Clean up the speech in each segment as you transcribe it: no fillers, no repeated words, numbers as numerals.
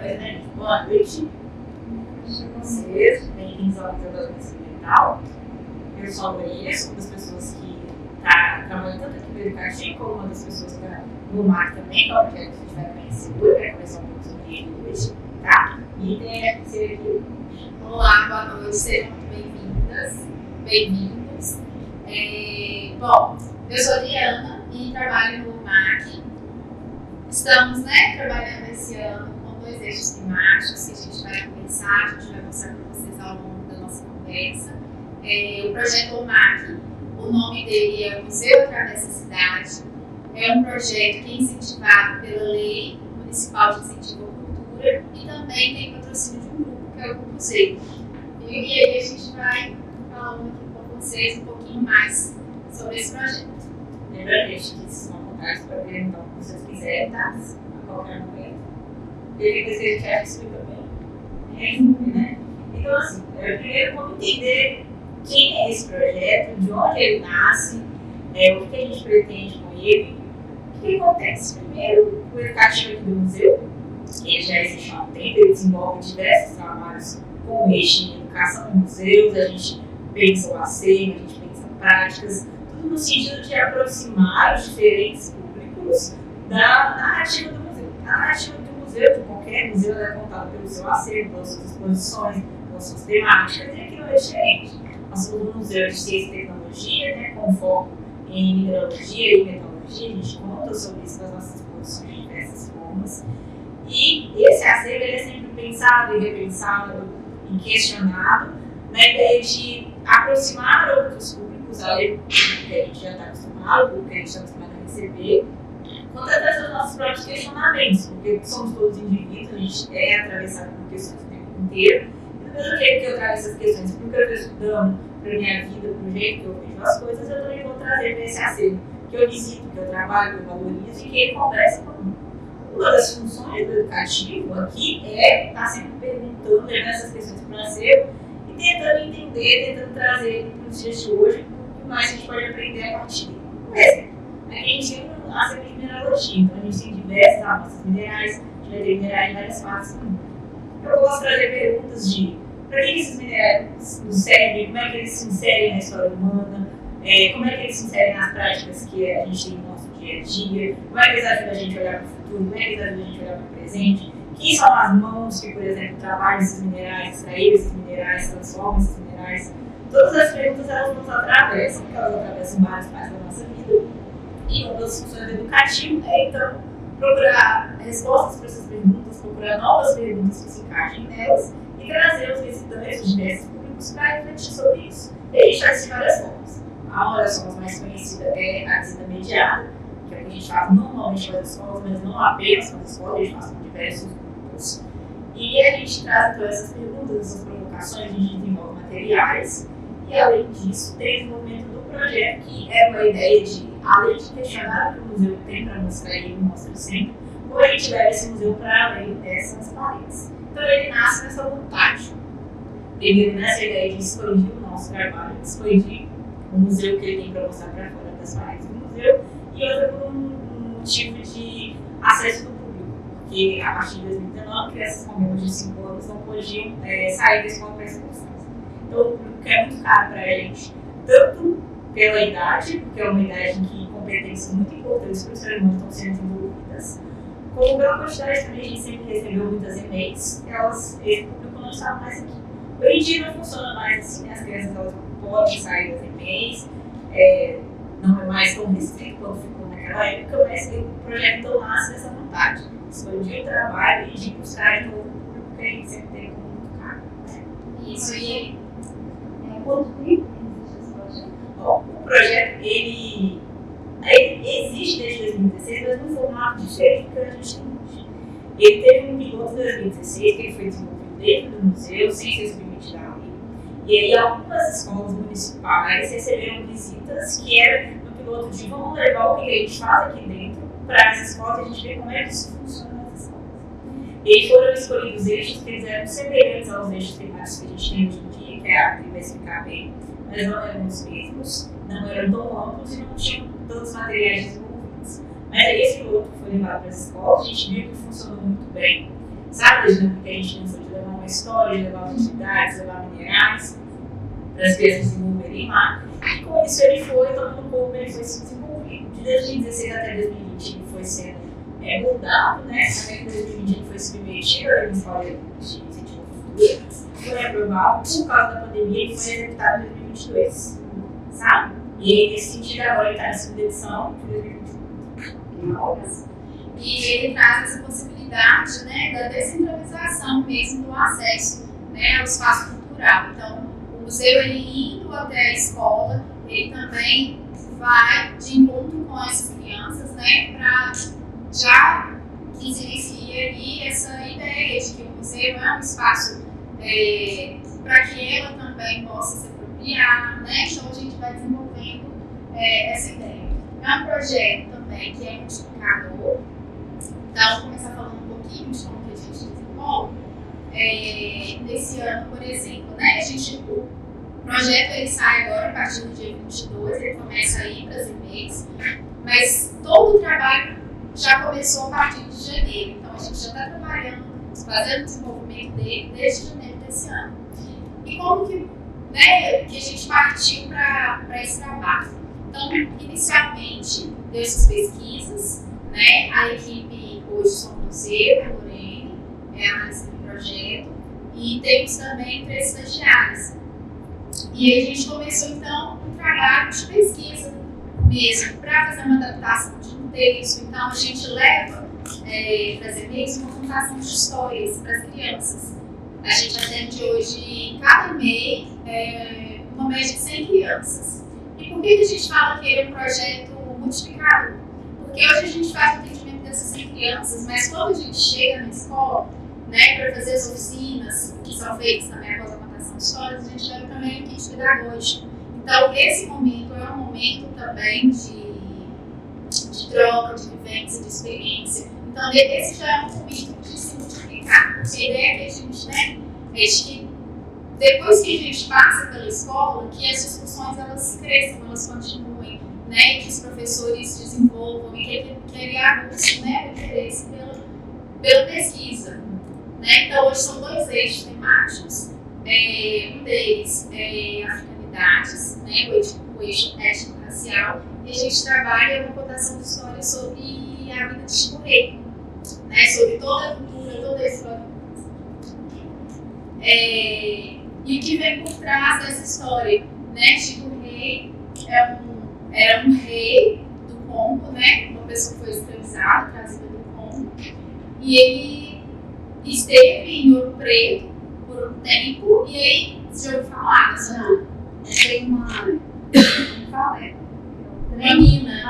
coisa, né, gente? Boa noite a vocês, bem-vindos ao Observatório Ambiental. Eu sou a Maria, sou uma das pessoas que está trabalhando tanto aqui no Educativo, como uma das pessoas que está no MAC também, que é o projeto que a gente vai conhecer hoje, vai conversar um pouco sobre ele hoje, tá? E tem a ser aqui. Olá, boa noite, sejam muito bem-vindas, bem-vindos. Bom, eu sou a Diana e trabalho no MAC. Estamos, trabalhando esse ano com 2 eixos temáticos que a gente vai conversar, a gente vai mostrar para vocês ao longo da nossa conversa. O projeto OMAC, o nome dele é o Museu Atravessa a Cidade. É um projeto que é incentivado pela Lei Municipal de Incentivo à Cultura e também tem patrocínio de um grupo, que é o Grupo Z. E aí a gente vai falando aqui com vocês um pouquinho mais sobre esse projeto. Lembrando, gente, que esses são contatos para perguntar o que vocês quiserem, tá? A qualquer momento. E depois que a gente acha que explica bem, né? Então, assim, primeiro vamos entender quem é esse projeto, de onde ele nasce, o que a gente pretende com ele. O que acontece? Primeiro, o Educativo aqui do museu, ele já existe há um tempo, ele desenvolve diversos trabalhos com eixo em educação em museus, a gente pensa o acervo, a gente pensa práticas, tudo no sentido de aproximar os diferentes públicos da narrativa do museu. A narrativa do museu, de qualquer museu, é contada pelo seu acervo, pelas suas exposições, pelas suas temáticas, e aqui não é diferente. Nós somos um museu de ciência e tecnologia, com foco em mineralogia e metalurgia, a gente conta sobre isso nas nossas exposições de diversas formas. E esse acervo ele é sempre pensado e repensado e questionado na ideia de aproximar outros públicos, além do público que a gente já está acostumado, do que a gente está acostumado a receber, através dos nossos próprios questionamentos, porque somos todos indivíduos, a gente é atravessado por questões o tempo inteiro, e do mesmo jeito que eu trago essas questões para o que eu estou estudando, para a minha vida, para o jeito que eu vejo as coisas, eu também vou trazer para esse acervo que eu visito, que eu trabalho, que eu valorizo e que ele conversa comigo. Uma das funções do educativo aqui é estar sempre perguntando, levando essas questões para o acervo e tentando entender, tentando trazer ele para os dias de hoje, o que mais a gente pode aprender a partir dele. Por exemplo, a gente tem um acervo de mineralogia, então a gente tem diversas amostras minerais, a gente vai ter minerais de várias partes do mundo. Eu posso trazer perguntas de para que esses minerais no cérebro, como é que eles se inserem na história humana, como é que eles se inserem nas práticas que a gente tem no nosso dia a dia, como é que eles ajudam a gente a olhar para o futuro, como é que eles ajudam a gente a olhar para o presente, quem são as mãos que, por exemplo, trabalham esses minerais, extraem esses minerais, transformam esses minerais. Todas as perguntas elas nos atravessam, porque elas atravessam várias partes da nossa vida. E uma das funções do educativo é, então, procurar respostas para essas perguntas, procurar novas perguntas que se encaixem nelas e trazer os visitantes, os diversos públicos, para refletir sobre isso. E a gente faz de várias formas. Uma das formas mais conhecidas é a visita mediada, que é o que a gente faz normalmente com as escolas, mas não apenas com as escolas, a gente faz com diversos grupos. E a gente traz então essas perguntas, essas provocações, a gente desenvolve materiais. E além disso, tem o desenvolvimento do projeto, que é uma ideia de, além de questionar o que o museu tem para mostrar, e ele mostra sempre, como a gente leva esse museu para além dessas paredes. Então ele nasce nessa vontade. Primeiro nessa ideia de expandir o nosso trabalho, de expandir o museu que ele tem para mostrar para fora das paredes do museu, e outra por um motivo de acesso do público, porque a partir de 2019, crianças com menos de 5 anos não podiam sair da escola para exposições. Então o público é muito caro para a gente, tanto pela idade, porque é uma idade em que competências muito importantes para o ser humano estão sendo desenvolvidas, como pela quantidade também, a gente sempre recebeu muitas e-mails, esse público não está mais aqui. Hoje em dia não funciona mais assim, as crianças elas podem sair das e-mails, não é mais tão restrito quanto ficou naquela época, mas o projeto então nasce dessa vontade, de expandir o trabalho e de buscar de novo o público que a gente sempre teve como muito caro. Isso aí. Quanto tempo existe esse projeto? Bom, o projeto ele existe desde 2016, mas num formato diferente do que a gente tem hoje. Ele teve um piloto em 2016 que ele foi desenvolvido dentro do museu, sem ser submetido à lei. E aí algumas escolas municipais receberam visitas que era no piloto de vamos levar o que a gente faz aqui dentro para as escolas e a gente ver como é que isso funciona nas escolas. E aí foram escolhidos eixos que eles eram semelhantes aos eixos temáticos que a gente tem hoje em dia, que a Adri vai explicar bem, mas não eram os mesmos, não eram tão amplos e não tinham tantos materiais desenvolvidos. Mas aí esse piloto foi levado para as escolas, a gente viu que funcionou muito bem. sabe, a dinâmica que a gente pensou de levar uma história, de levar atividades, levar minerais, para as crianças desenvolverem lá. E com isso ele foi tomando corpo, ele foi se desenvolvendo. De 2016 até 2020 ele foi sendo mudado, né? Também em 2020 ele foi submetido à escola de incentivo à cultura, foi aprovado, por causa da pandemia ele foi executado em 2022, sabe? E aí, nesse sentido, agora ele está na segunda edição de 2021. E ele traz essa possibilidade, né, da descentralização mesmo do acesso, né, ao espaço cultural. Então, o museu, ele indo até a escola, ele também vai de encontro com essas crianças, né, para já que se inicia ali essa ideia de que o museu é um espaço para que ela também possa se apropriar, né? Então a gente vai desenvolvendo essa ideia. É um projeto também que é multiplicador. Então, vou começar falando um pouquinho de como que a gente desenvolve. Nesse ano, por exemplo, né, o projeto ele sai agora a partir do dia 22, ele começa a ir para as e-mails, mas todo o trabalho já começou a partir de janeiro. Então, a gente já está trabalhando, fazendo o desenvolvimento dele desde janeiro desse ano. E como que, né, que a gente partiu para esse trabalho? Então, inicialmente, deu essas pesquisas, né, a equipe hoje somos eu, a Lorene, a analista do projeto, e temos também 3 estagiários. E aí a gente começou, então, um trabalho de pesquisa mesmo, para fazer uma adaptação de um texto. Então, a gente leva para as e-mails uma contação de histórias para as crianças. A gente atende hoje, em cada e-mail, uma média de 100 crianças. E por que a gente fala que ele é um projeto multiplicador? Porque hoje a gente faz o atendimento dessas 100 crianças, mas quando a gente chega na escola, né, para fazer as oficinas, que são feitas também após a contação de histórias, a gente leva também o kit pedagógico. Então, esse momento é um momento também de troca, de vivência, de experiência. Então, esse já é um momento de se multiplicar. Porque a ideia é que a gente, né, é que depois que a gente passa pela escola, que as discussões elas cresçam, elas continuem, né, e que os professores desenvolvam e que ele aguce, né, o interesse pela pesquisa. Né? Então, hoje são 2 eixos temáticos. Um deles é africanidades, né, o eixo étnico-racial, e a gente trabalha uma cotação de histórias sobre a vida de Chico Rei, né, sobre toda a cultura, toda a história. E o que vem por trás dessa história, né? Chico Rei era um rei do Congo, né? Uma pessoa que foi escravizada, trazida do Congo, e ele esteve em Ouro Preto por um tempo, e aí você já ouviu falar dessa? Não, tem uma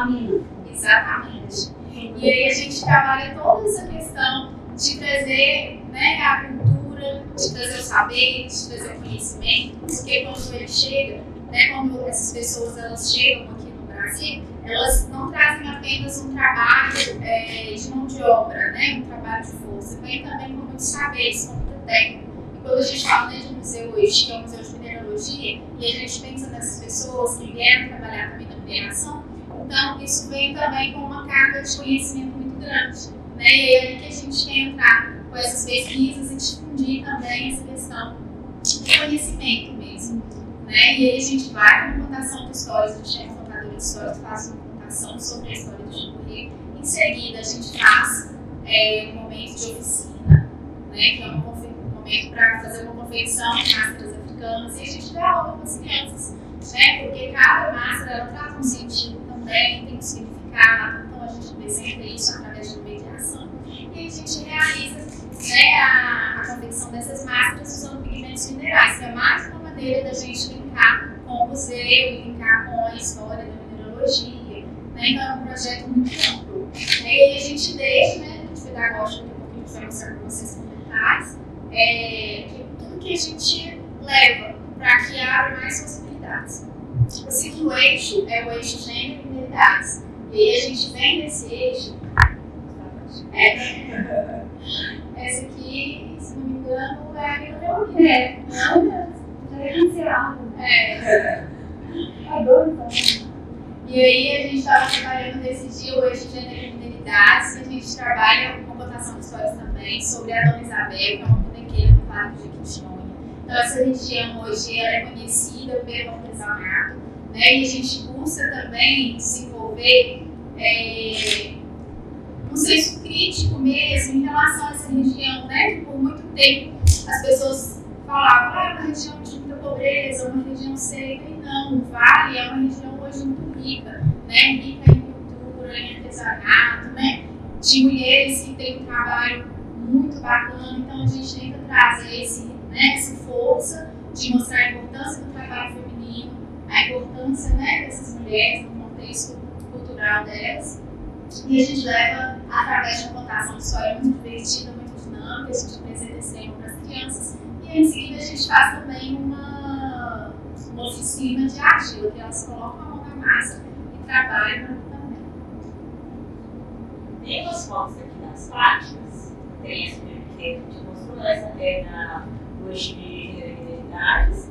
mina. Exatamente. E aí a gente trabalha toda essa questão de trazer, né, a cultura, de trazer o saber, de trazer o conhecimento, porque quando ele chega, né, quando essas pessoas elas chegam aqui no Brasil, elas não trazem apenas um trabalho de mão de obra, né, um trabalho de força, vem também com muitos saberes, com muito técnico. E quando a gente fala de um museu hoje, que é um museu de mineralogia, e a gente pensa nessas pessoas que vieram trabalhar também na mineração, então isso vem também com uma carga de conhecimento muito grande, né, e é aí que a gente quer entrar com essas pesquisas e difundir também essa questão de conhecimento mesmo, né, e aí a gente vai com uma contação de histórias, a gente é uma contadora de histórias, faz uma contação sobre a história do Chico Rei. Em seguida a gente faz um momento de oficina, né, que é um momento para fazer uma confecção de máscaras africanas, e a gente dialoga com as crianças, né, porque cada máscara ela traz um sentido também, tem um significado, então a gente apresenta isso através de mediação, e aí a gente realiza, né, a confecção dessas máscaras usando pigmentos minerais, que é mais uma maneira da gente linkar com o museu e linkar com a história da mineralogia, né, então é um projeto muito amplo, né, e aí a gente deixa, né, de pedagógico, daqui a pouquinho a gente vai mostrar para vocês comentários, tudo que a gente leva para que abra mais possibilidades. O segundo eixo é o eixo gênero e mineridades. E aí a gente vem nesse eixo. Essa aqui, se não me engano, é a minha reunião. Já é iniciado. Adoro também. E aí a gente estava trabalhando nesse dia o eixo gênero e mineridades, e a gente trabalha com cotação de histórias também sobre sobre a Dona Isabel, que é uma bonequeira do Vale do Jequitinhonha. Então, essa região hoje ela é conhecida pelo artesanato, né? E a gente busca também desenvolver um senso crítico mesmo em relação a essa região, né? Que por muito tempo as pessoas falavam, é uma região de muita pobreza, uma região seca, e não, o Vale é uma região hoje muito rica, né? Rica em cultura, em artesanato, né? De mulheres que têm um trabalho muito bacana, então a gente tenta trazer essa força de mostrar a importância do trabalho feminino, a importância, né, dessas mulheres no contexto cultural delas. E a gente leva, através de uma contação de história muito divertida, muito dinâmica, a gente apresenta esse tema para as crianças. E em seguida a gente faz também uma oficina de argila, que elas colocam a mão na massa e trabalham também. Tem umas fotos aqui das práticas, tem essa primeira que a gente mostrou, essa na hoje de identidades.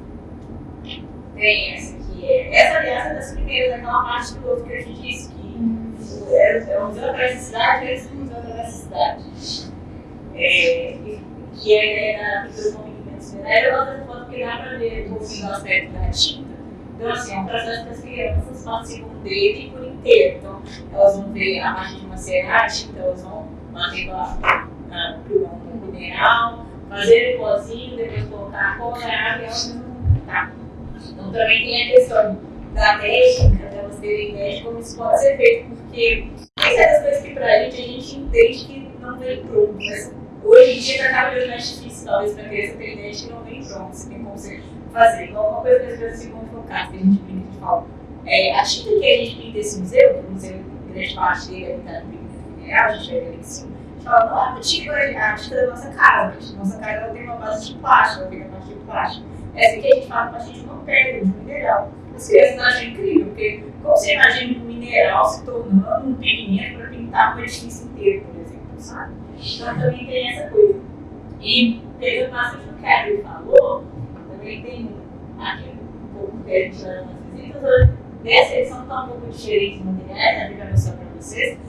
Tem essa aqui, essa aliás é das primeiras, aquela parte do outro que a gente disse que é o Museu da Necessidade, é o Museu da Necessidade. Que é da pintura com pigmentos minerais. Eu gosto dessa foto porque dá para ver um pouquinho do aspecto da tinta. Então, assim, é um processo que as crianças participam dele por inteiro. Então, elas vão ver a partir de uma serragem, então elas vão bater com o mineral, fazer o pozinho, depois colocar a cor na água e elas vão pintar. Então, também tem a questão da técnica, delas terem ideia de como isso pode ser feito, porque tem certas coisas que pra gente a gente entende que não vem pronto, mas hoje em dia está cada vez mais difícil, talvez, para a criança ter ideia de que não vem pronto, você tem como você fazer. Então, uma coisa que as crianças ficam focadas, que a gente brinca de fala, a tinta que a gente pinta esse museu, que o museu, grande parte dele é pintado em pigmento mineral, a gente vai ver ali em cima, a gente fala, não, a tinta da nossa casa, a nossa casa ela tem uma base de plástico, ela tem a partir de plástico. Essa aqui a gente fala a partir de uma pedra, de um mineral. As crianças acham incrível, porque como você imagina um mineral se tornando um pigmento para pintar um edifício inteiro, por exemplo, sabe? Então também tem essa coisa. E pegando bastante do que a Adri falou, também tem aqui um pouco que a gente chama nas visitas, dessa edição está um pouco diferente dos materiais, a Adri vai mostrar para vocês,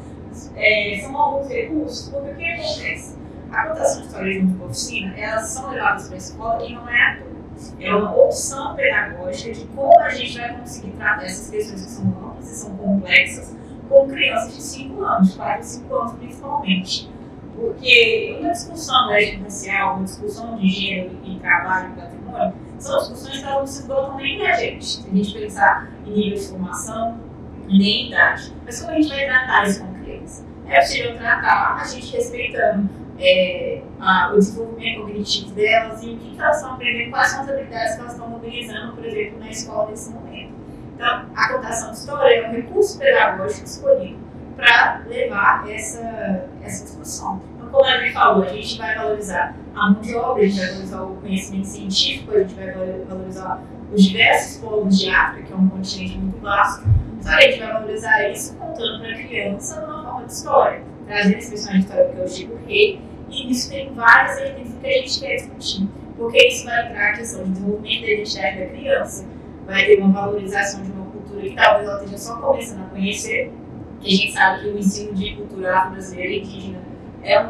são alguns recursos, porque o que acontece? A contação de histórias junto com a oficina, elas são levadas para a escola e não é à toa. É uma opção pedagógica de como a gente vai conseguir tratar essas questões que são amplas e são complexas com crianças de 5 anos, de 4 a 5 anos principalmente. Porque uma discussão étnico-racial, uma discussão de gênero e trabalho e patrimônio, são discussões que elas não se esgotam nem da gente. Se a gente pensar em nível de formação, nem idade. Mas como a gente vai tratar isso com criança? É possível tratar a gente respeitando o desenvolvimento cognitivo delas e o que elas estão aprendendo, quais são as habilidades que elas estão mobilizando, por exemplo, na escola nesse momento. Então, a contação de história é um recurso pedagógico escolhido para levar essa discussão. Então, como a gente falou, a gente vai valorizar a mão de obra, a gente vai valorizar o conhecimento científico, a gente vai valorizar os diversos povos de África, que é um continente muito vasto. Só que a gente vai valorizar isso contando para a criança numa forma de história, trazendo esse personagem de história que é o Chico Rei, e isso tem várias vertentes que a gente quer discutir, porque isso vai entrar a questão de desenvolvimento da identidade da criança, vai ter uma valorização de uma cultura que talvez ela esteja só começando a conhecer, que a gente sabe que o ensino de cultura afro-brasileira e indígena é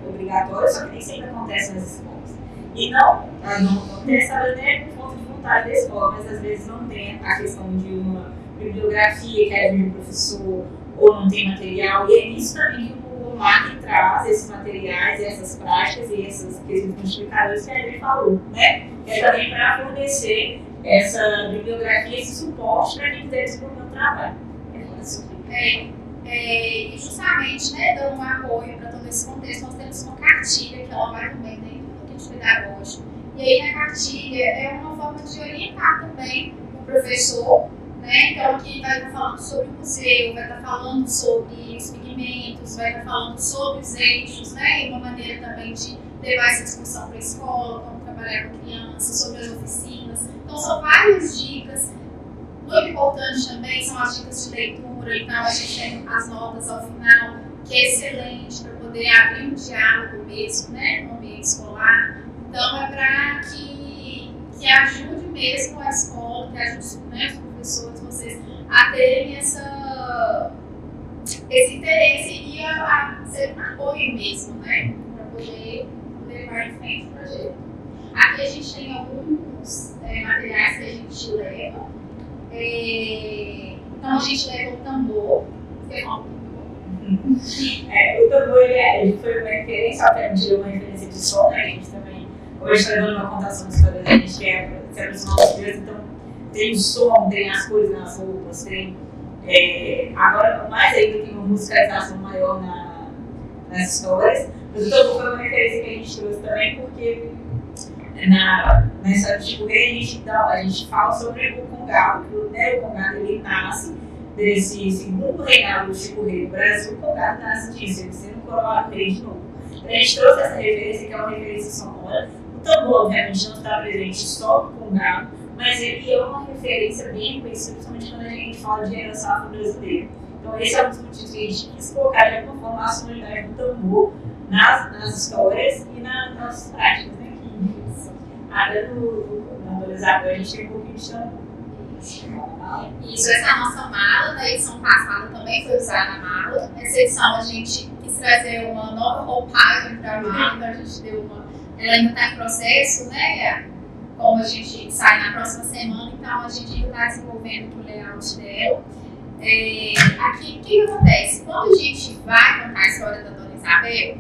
obrigatório, só que nem sempre acontece nas escolas. E não acontece, talvez nem é por falta de vontade da escola, mas às vezes não tem a questão de uma bibliografia que é de um professor, ou não tem material, e é isso também que o MAC traz, esses materiais, essas práticas e esses multiplicadores que a gente falou, né? Que é também para fornecer essa bibliografia, esse suporte para quem quiser desenvolver o trabalho. E justamente, né, dando um apoio para todo esse contexto, nós temos uma cartilha que ela vai também dentro do kit pedagógico. E aí na cartilha é uma forma de orientar também o professor, né? Então aqui vai estar falando sobre o museu, vai estar falando sobre os pigmentos, vai estar falando sobre os eixos, né? E uma maneira também de levar essa discussão para a escola, como trabalhar com crianças, sobre as oficinas. Então são várias dicas. Muito importante também são as dicas de leitura, então a gente tem as notas ao final, que é excelente para poder abrir um diálogo mesmo, né, no ambiente escolar. Então é para que ajude mesmo a escola, que ajude, né, os professores, vocês a terem esse interesse e a ser um apoio mesmo, né, para poder levar em frente o projeto. Aqui a gente tem alguns materiais que a gente leva. Então a gente leva o tambor, que é um O tambor ele foi uma referência, obviamente ele é uma referência de som, né? A gente também, hoje está dando uma contação de histórias, a gente quer se aproximar dos dias, então tem o som, tem as cores nas roupas, tem. Agora, mais ainda, tem uma musicalização maior nas histórias, mas o tambor foi uma referência que a gente trouxe também, porque na história de Chico Rei a gente fala sobre o Congado, que o Congado ele nasce desse segundo reinado do Chico Rei no Brasil. O Congado nasce disso, ele sendo coroado rei de novo. Então a gente trouxe essa referência, que é uma referência sonora. O tambor, obviamente, não está presente só no Congado, mas ele é uma referência bem reconhecida, principalmente quando a gente fala de herança afro-brasileira. Então esse é um dos motivos que a gente quis colocar de alguma forma a sonoridade do tambor nas histórias e nas nossas práticas, né? Até na Adolescência a gente tem um pouquinho de tambor. Isso, essa é a nossa mala, na edição passada também foi usada a mala. Nessa edição a gente quis trazer uma nova roupagem para a mala, então a gente deu uma. Ela ainda está em processo, né? Como a gente sai na próxima semana, então a gente ainda está desenvolvendo o layout dela. Aqui, o que acontece? Quando a gente vai contar a história da Dona Isabel,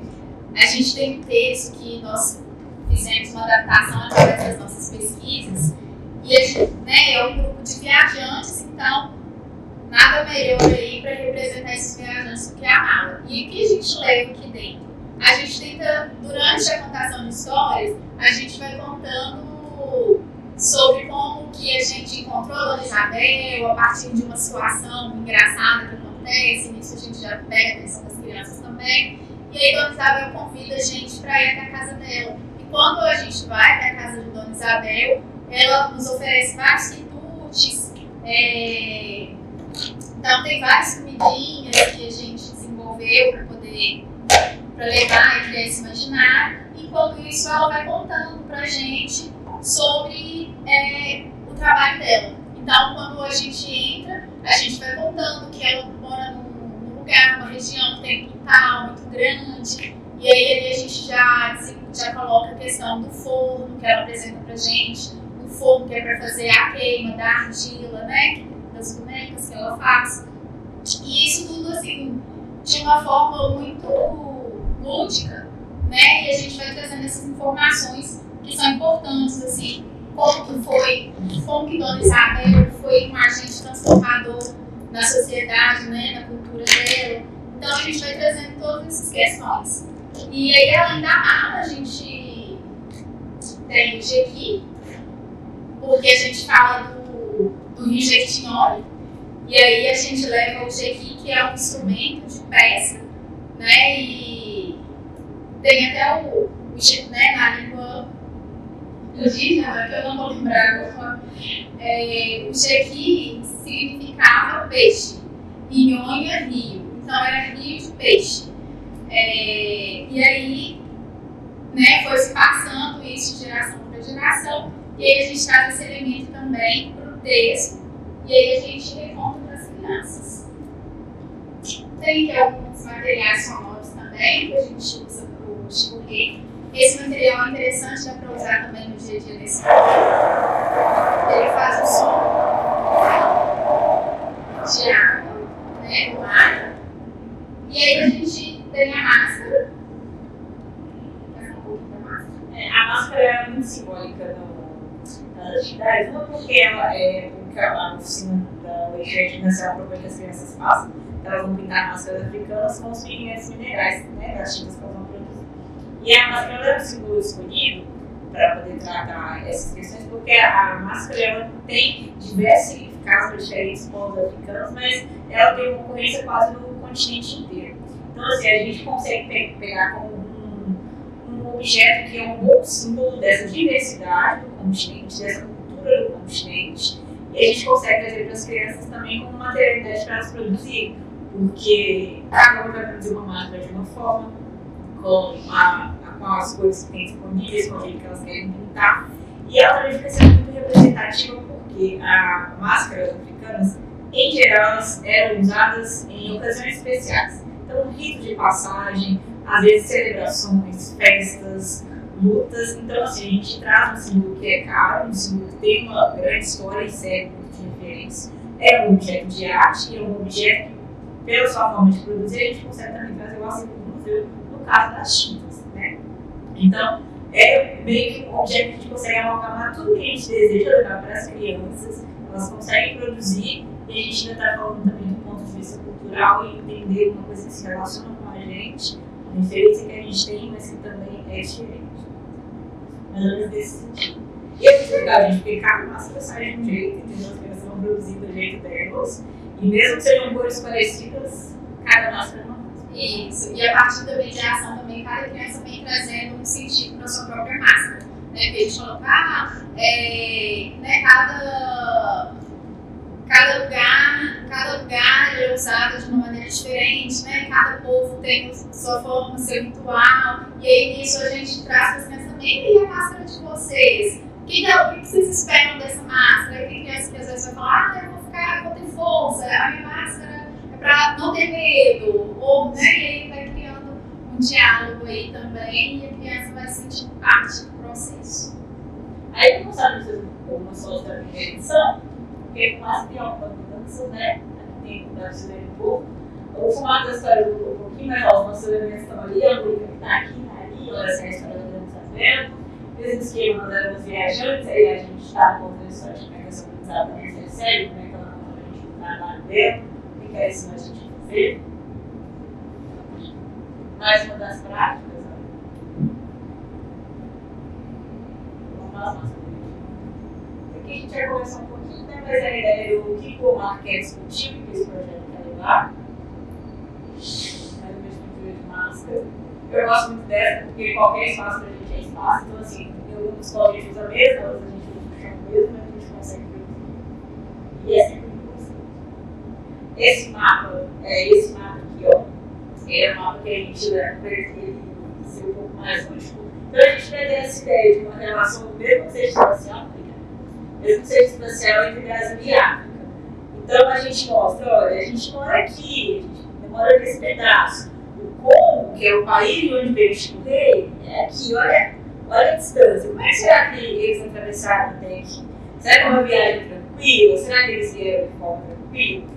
a gente tem um texto que nós fizemos uma adaptação através das nossas pesquisas. E a gente, é um grupo de viajantes, então nada melhor aí para representar esses viajantes do que a mala. E o que a gente leva aqui dentro? A gente tenta, durante a contação de histórias, a gente vai contando sobre como que a gente encontrou a Dona Isabel a partir de uma situação engraçada que acontece. Nisso a gente já pega a atenção das crianças também. E aí Dona Isabel convida a gente para ir até a casa dela. E quando a gente vai até a casa de Dona Isabel, ela nos oferece vários quitutes, então tem várias comidinhas que a gente desenvolveu para levar a criança imaginar. Enquanto isso, ela vai contando pra gente sobre o trabalho dela. Então, quando a gente entra, a gente vai contando que ela mora num lugar, numa região que tem um quintal muito grande. E aí ali a gente já coloca a questão do forno que ela apresenta pra gente. Fogo que é para fazer a queima da argila, né? Das bonecas que ela faz. E isso tudo, assim, de uma forma muito lúdica, né? E a gente vai trazendo essas informações que são importantes, assim, como que Dona Isabel foi um agente transformador na sociedade, né? Na cultura dela. Então a gente vai trazendo todas essas questões. E aí, além da mala, a gente tem o jequi, porque a gente fala do Rio Jequitinhonha, e aí a gente leva o jequi, que é um instrumento de pesca, né, e tem até né, na língua indígena, que eu não vou lembrar agora, o jequi significava peixe, e nhonha, rio, então era rio de peixe. E aí, né, foi se passando isso de geração para geração. E aí a gente traz esse elemento também para o texto, e aí a gente reconta para as crianças. Tem aqui alguns materiais sonoros também que a gente usa para o Chico Rei. Esse material é interessante, dá para usar também no dia a dia da escola. Ele faz o som de água, né, do mar. E aí a gente tem a máscara. A máscara é muito simbólica nas atividades, uma porque ela é a oficina da UEG Nacional propõe que as crianças façam. Elas vão pintar máscaras africanas com os pigmentos minerais, né, das tintas que elas vão produzir. E a máscara é um símbolo escolhido para poder tratar essas questões, porque a máscara ela tem diversos significados para diferentes povos africanos, mas ela tem uma ocorrência quase no continente inteiro. Então, assim, a gente consegue pegar como um objeto que é um bom símbolo dessa diversidade do continente, dessa cultura do continente, e a gente consegue trazer para as crianças também como materialidade para elas produzirem, porque cada um vai produzir uma máscara de uma forma, com as cores que tem disponíveis, com o jeito que elas querem pintar, e ela também fica sendo muito representativa porque as máscaras africanas, em geral, elas eram usadas em ocasiões especiais. Então, um rito de passagem, às vezes celebrações, festas, lutas. Então, assim, a gente traz um símbolo que é caro, um símbolo que tem uma grande história e serve de referência. É um objeto de arte e é um objeto que, pela sua forma de produzir, a gente consegue também trazer o acervo do museu, no caso das tintas, né? Então, é meio que um objeto que a gente consegue amalgamar tudo que a gente deseja levar para as crianças, elas conseguem produzir, e a gente ainda está falando também do ponto de vista cultural e entender uma coisa que se relaciona com a gente, a referência que a gente tem, mas que também é diferente. Mais ou menos desse sentido. E é muito legal, gente, porque cada máscara sai de um jeito, entendeu? As crianças vão produzindo do jeito delas, e mesmo que sejam cores parecidas, cada máscara é uma máscara. Isso, e a partir da mediação também, cada criança vem trazendo um sentido para a sua própria máscara. Né? Porque a gente falou, né, cada lugar é usado de uma maneira diferente, né? Cada povo tem sua forma, seu ritual, e aí nisso a gente traz para as crianças também, e a máscara de vocês? O que vocês esperam dessa máscara? Aí tem criança que às vezes vai falar, eu vou ter força, a minha máscara é para não ter medo, ou, né, e aí vai criando um diálogo aí também, e a criança vai se sentindo parte do processo. Aí, como sabe, vocês como sócio da primeira edição, porque com as tem algumas mudanças, né? Tem mudado de um pouco. O formato da história mudou um pouquinho, mas os nossos elementos estão ali, a Luísa que está aqui, ali, olha essa história da dança vendo. Mesmo esquema, nós éramos viajantes, aí a gente está contando a história de como é que essa aprendizada também se recebe, como é que ela conta a gente no trabalho dela, o que é isso que a gente fazer. Mais uma das práticas, vamos lá, nossa. Aqui a gente vai conversar um pouquinho, né? Mas a ideia é o que o Marco quer discutir, o que esse projeto quer levar. Mais ou menos cultura de máscara. Eu gosto muito dessa, porque qualquer espaço pra gente é espaço. Então, assim, em algumas escolas a gente usa a mesa, outras a gente usa o chão mesmo, mas a gente consegue produzir. E é sempre muito gostoso. Esse mapa aqui, ó, é um mapa que a gente leva para ele ser um pouco mais útil. Então, a gente vai ter essa ideia de uma relação, mesmo que seja distancial, entre Brasil e África. Então, a gente mostra, olha, a gente mora aqui, a gente mora nesse pedaço. O Congo, que é o país de onde veio o rei, é aqui, olha a distância. Como é que será que eles atravessaram até aqui? Será que é uma viagem tranquila? Será que eles vieram de forma tranquila?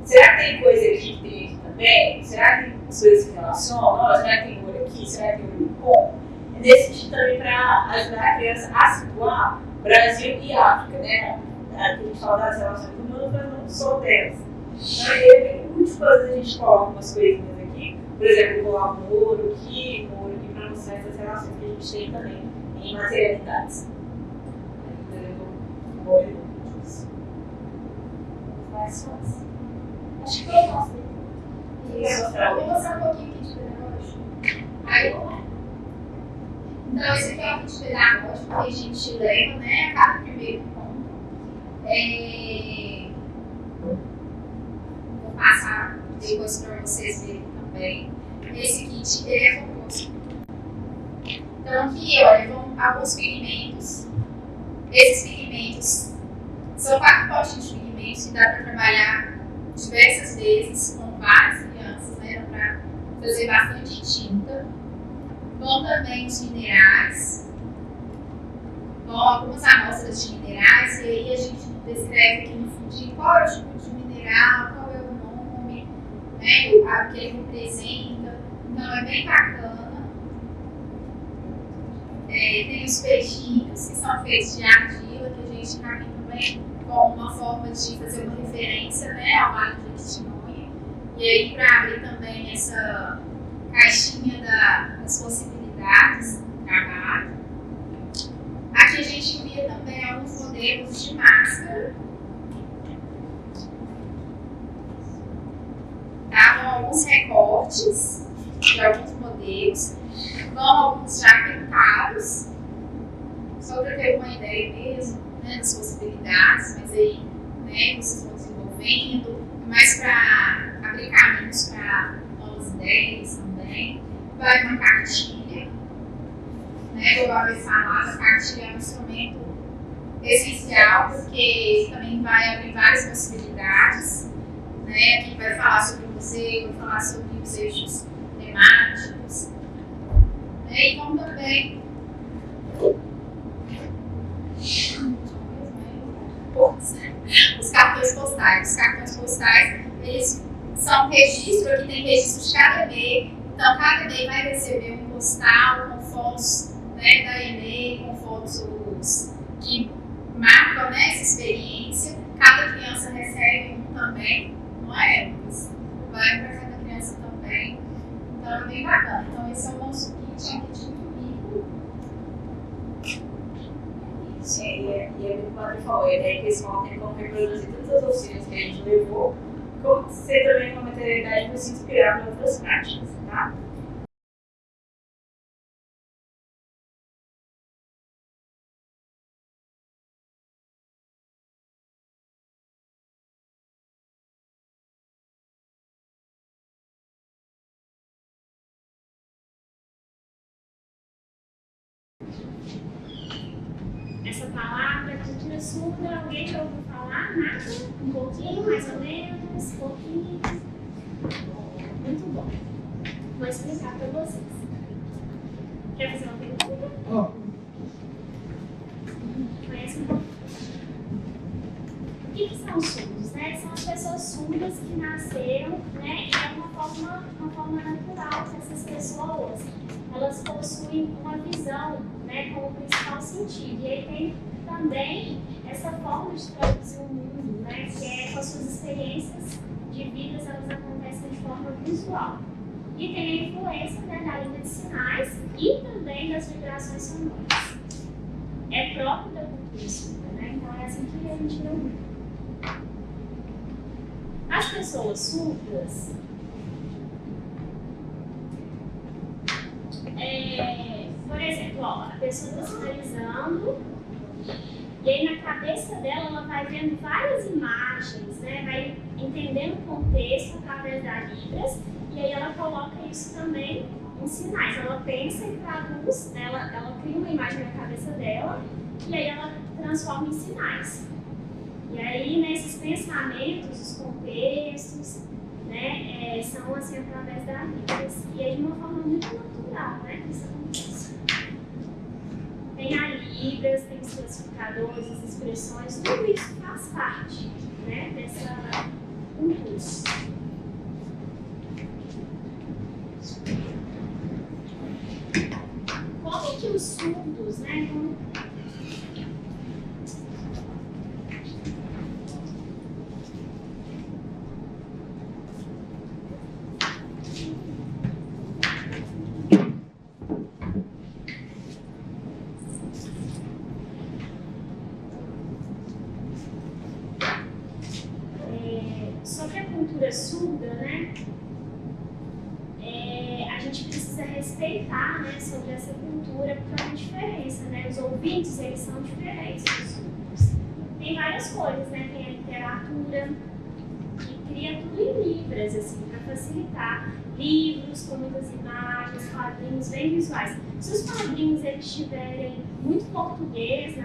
Será que tem coisa aqui que tem aqui também? Será que tem coisas que se relacionam? Será que tem olho aqui? Será que tem olho no Congo? É nesse sentido também para ajudar a criança a situar Brasil e África, né? A gente fala das relações humanas, mas não só delas. Então, é bem útil quando a gente coloca umas coisinhas aqui, por exemplo, colar um ouro aqui, para mostrar essas relações que a gente tem também em materialidades. Mais fácil. Acho que foi o nosso. Vou mostrar um pouquinho aqui de pedagógico. Aí, então, esse aqui é o kit pedagógico que a gente leva, né, a cada primeiro ponto. Vou passar depois para vocês verem também. Esse kit, ele é composto. Então, aqui, olha, vão alguns pigmentos. Esses pigmentos são 4 potinhos de pigmentos que dá para trabalhar diversas vezes com várias crianças, né, para fazer bastante tinta. Vão também os minerais, vão algumas amostras de minerais, e aí a gente descreve aqui no fundinho qual é o tipo de mineral, qual é o nome, né, o que ele representa. Então é bem bacana. Tem os peixinhos que são feitos de argila, que a gente caminha também como uma forma de fazer uma referência, né, ao Vale do Jequitinhonha. E aí para abrir também essa caixinha das possibilidades do trabalho. Aqui a gente envia também alguns modelos de máscara. Tá? Vão alguns recortes de alguns modelos. Vão alguns já pintados. Só para ter uma ideia mesmo, né, das possibilidades, mas aí, né, vocês vão desenvolvendo. Mais para abrir caminhos para novas ideias também. Vai uma cartilha, né? Como a vez falada, a cartilha é um instrumento essencial, porque também vai abrir várias possibilidades, né? Aqui vai falar sobre o museu, vai falar sobre os eixos temáticos, né? E vão também sociais, eles são registro, aqui tem registro de cada EMEI, então cada EMEI vai receber um postal com fotos, né, da EMEI, com fotos que marcam, né, essa experiência. Cada criança recebe um também, não é, Lucas? Vai para cada criança também, então é bem bacana. Então esse é o nosso kit, é um kit muito rico. E é muito bom que falou, a ideia que esse móvel tem como reproduzir todas as oficinas que a gente levou, como ser também uma materialidade para se inspirar para outras práticas, tá? Essa palavra, cultura surda, alguém já ouviu falar? Nada? Um pouquinho, mais ou menos? Um pouquinho? Muito bom. Vou explicar para vocês. Quer fazer uma pergunta? Conhece um pouco? O que são os surdos? Né? São as pessoas surdas que nasceram, né? E é uma forma natural que essas pessoas elas possuem uma visão, né, como principal sentido. E aí tem também essa forma de traduzir o mundo, né, que é com as suas experiências de vida, elas acontecem de forma visual. E tem a influência, né, da língua de sinais e também das vibrações sonoras. É próprio da cultura surda, né? Então é assim que a gente vê o mundo. As pessoas surdas, por exemplo, ó, a pessoa está sinalizando e aí na cabeça dela ela vai vendo várias imagens, né? Vai entendendo o contexto através das libras e aí ela coloca isso também em sinais. Ela pensa e traduz, né? Ela cria uma imagem na cabeça dela e aí ela transforma em sinais. E aí nesses pensamentos, os contextos, né, são assim através das libras e é de uma forma muito natural, né, que isso acontece. Tem a libras, tem os classificadores, as expressões, tudo isso faz parte, né, dessa cultura. Como é que os surdos, né, sobre a cultura surda, né, a gente precisa respeitar, né, sobre essa cultura, porque é uma diferença, né, os ouvintes, eles são diferentes dos surdos. Tem várias coisas, né, tem a literatura, que cria tudo em libras, assim, para facilitar. Livros com muitas imagens, quadrinhos bem visuais. Se os quadrinhos eles tiverem muito português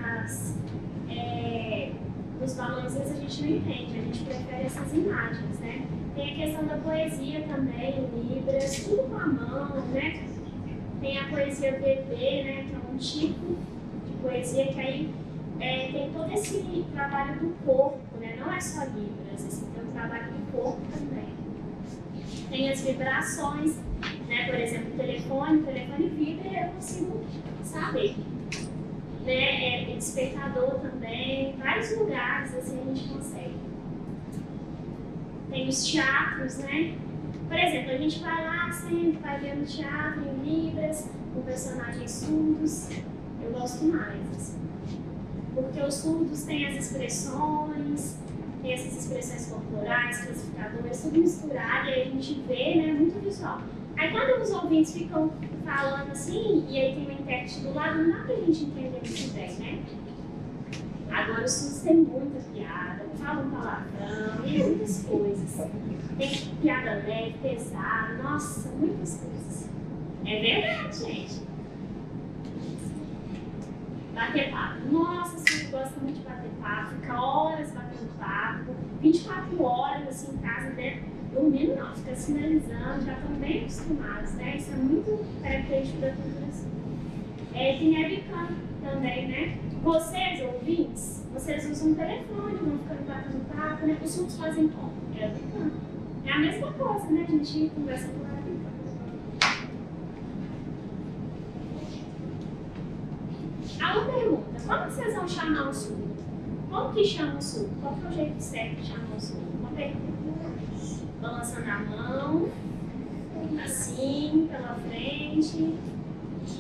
nos balões, a gente não entende, a gente prefere essas imagens, né? Tem a questão da poesia também, em libras, tudo com a mão, né? Tem a poesia VB, né, que é um tipo de poesia que aí tem todo esse trabalho do corpo, né? Não é só libras, assim, tem o trabalho do corpo também. Tem as vibrações, né? Por exemplo, o telefone vibra e eu consigo saber. Né? Despertador também, vários lugares assim a gente consegue. Tem os teatros, né? Por exemplo, a gente vai lá sempre, vai ver no teatro em libras, com personagens surdos. Eu gosto mais, assim. Porque os surdos têm as expressões, tem essas expressões corporais, classificadores, tudo misturado, e aí a gente vê, né, muito visual. Aí quando os ouvintes ficam falando assim, e aí tem uma intérprete do lado, não dá pra gente entender muito bem, né? Agora os surdos têm muita piada, falam palavrão, e muitas coisas. Tem piada leve, pesada, nossa, muitas coisas. É verdade, gente. Bater papo. Nossa, o surdo gosta muito de bater papo, fica horas batendo papo, 24 horas assim em casa, né? Dormindo não, fica sinalizando, já estão bem acostumados, né? Isso é muito característico da cultura surda. Tem webcam também, né? Vocês, ouvintes, vocês usam o telefone, vão ficando batendo papo, né? Os surdos fazem como? Webcam. É a mesma coisa, né? A gente conversa por webcam. A uma pergunta, como vocês vão chamar o surdo? Como que chama o surdo? Qual que é o jeito certo de chamar o surdo? Uma pergunta. Balançando a mão, assim, pela frente.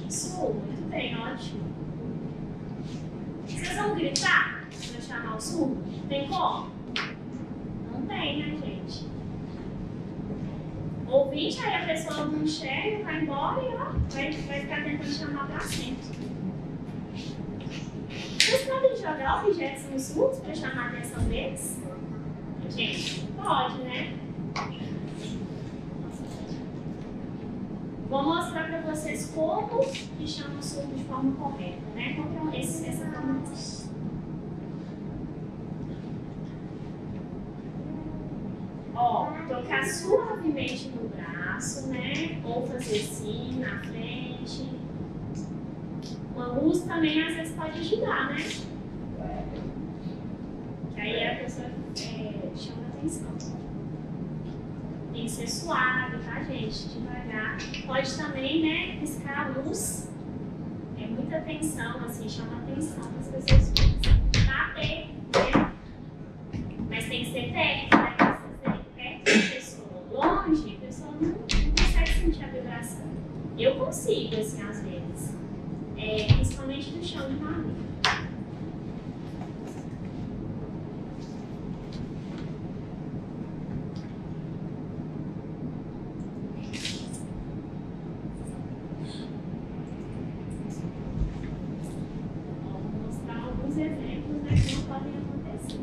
Isso, muito bem, ótimo. Vocês vão gritar para chamar o surdo? Tem como? Não tem, né, gente? Ouvinte, aí a pessoa não enxerga, vai embora e ó, vai ficar tentando chamar para sempre. Vocês podem jogar objetos nos surdos para chamar a atenção deles? Gente, pode, né? Vou mostrar para vocês como que chama o surdo de forma correta, né? Qual que é essa forma? Ó, tocar suavemente no braço, né? Ou fazer assim, na frente. Uma luz também às vezes pode ajudar, né? Que aí a pessoa chama atenção. Tem que ser suave, tá, gente? Devagar. Pode também, né, piscar a luz. É muita atenção, assim, chama atenção das pessoas. Bater, né? Mas tem que ser técnico, né? Perto da pessoa. Longe, a pessoa não consegue sentir a vibração. Eu consigo, assim, às vezes. Principalmente no chão de navio. Vou mostrar alguns exemplos, né, que não podem acontecer.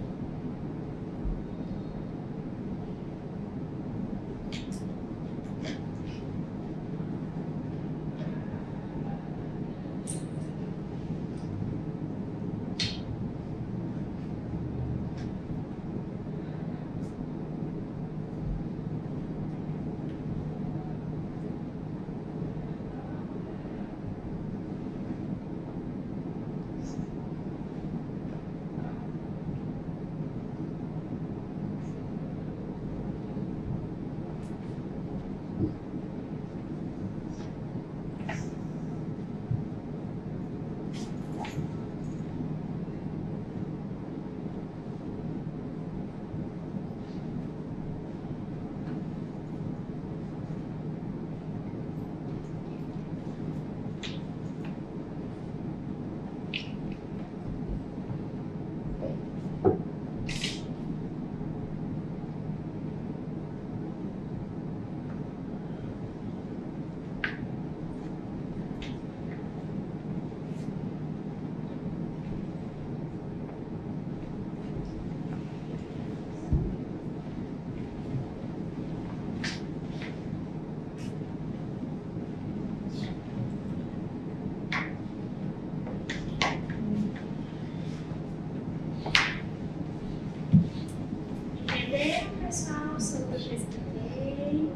Entenderam, pessoal, sobre o que eu expliquei?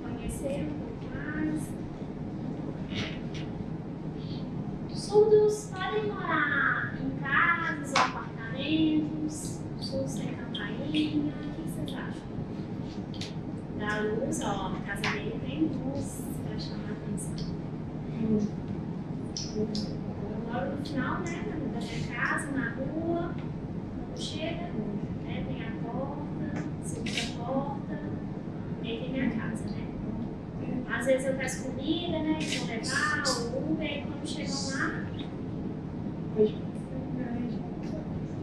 Conheceram um pouco mais? Surdos podem morar em casas ou apartamentos, surdos sem campainha, o que vocês acham? Da luz, ó, na casa dele tem luz para chamar a atenção. Eu moro no final, né, da minha casa, na rua, quando chega, né, tem a porta, segunda porta, e aí tem minha casa, né. Às vezes eu peço comida, né, que vão levar, o Uber, e quando chegam lá,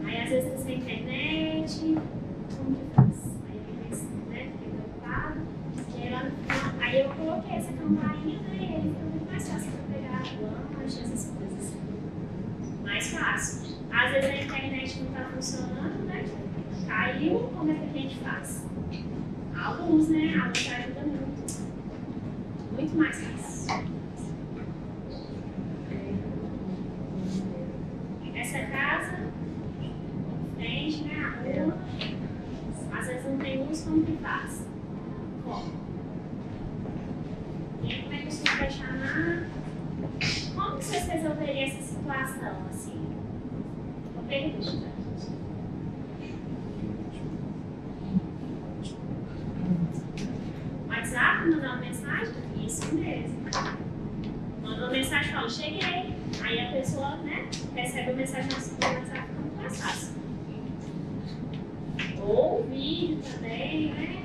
aí às vezes tem internet, como que faz? Aí eu penso, né, fiquei preocupado, e aí lá no final, aí eu coloquei essa campainha, né, e aí fica muito mais fácil para pegar lanche, essas coisas. Mais fácil. Às vezes a internet não está funcionando, né? Caiu, como é que a gente faz? A luz, né? A luz ajuda muito. Muito mais fácil. Essa casa, frente, né? A rua. Às vezes não tem luz, como que faz? Como? E aí como é que o senhor vai chamar? Como resolveria essa situação, assim? Uma pergunta. WhatsApp, mandar uma mensagem? Isso mesmo. Manda uma mensagem e fala, cheguei. Aí a pessoa, né, recebe a mensagem no WhatsApp, fica muito mais fácil. Ou vídeo também, né?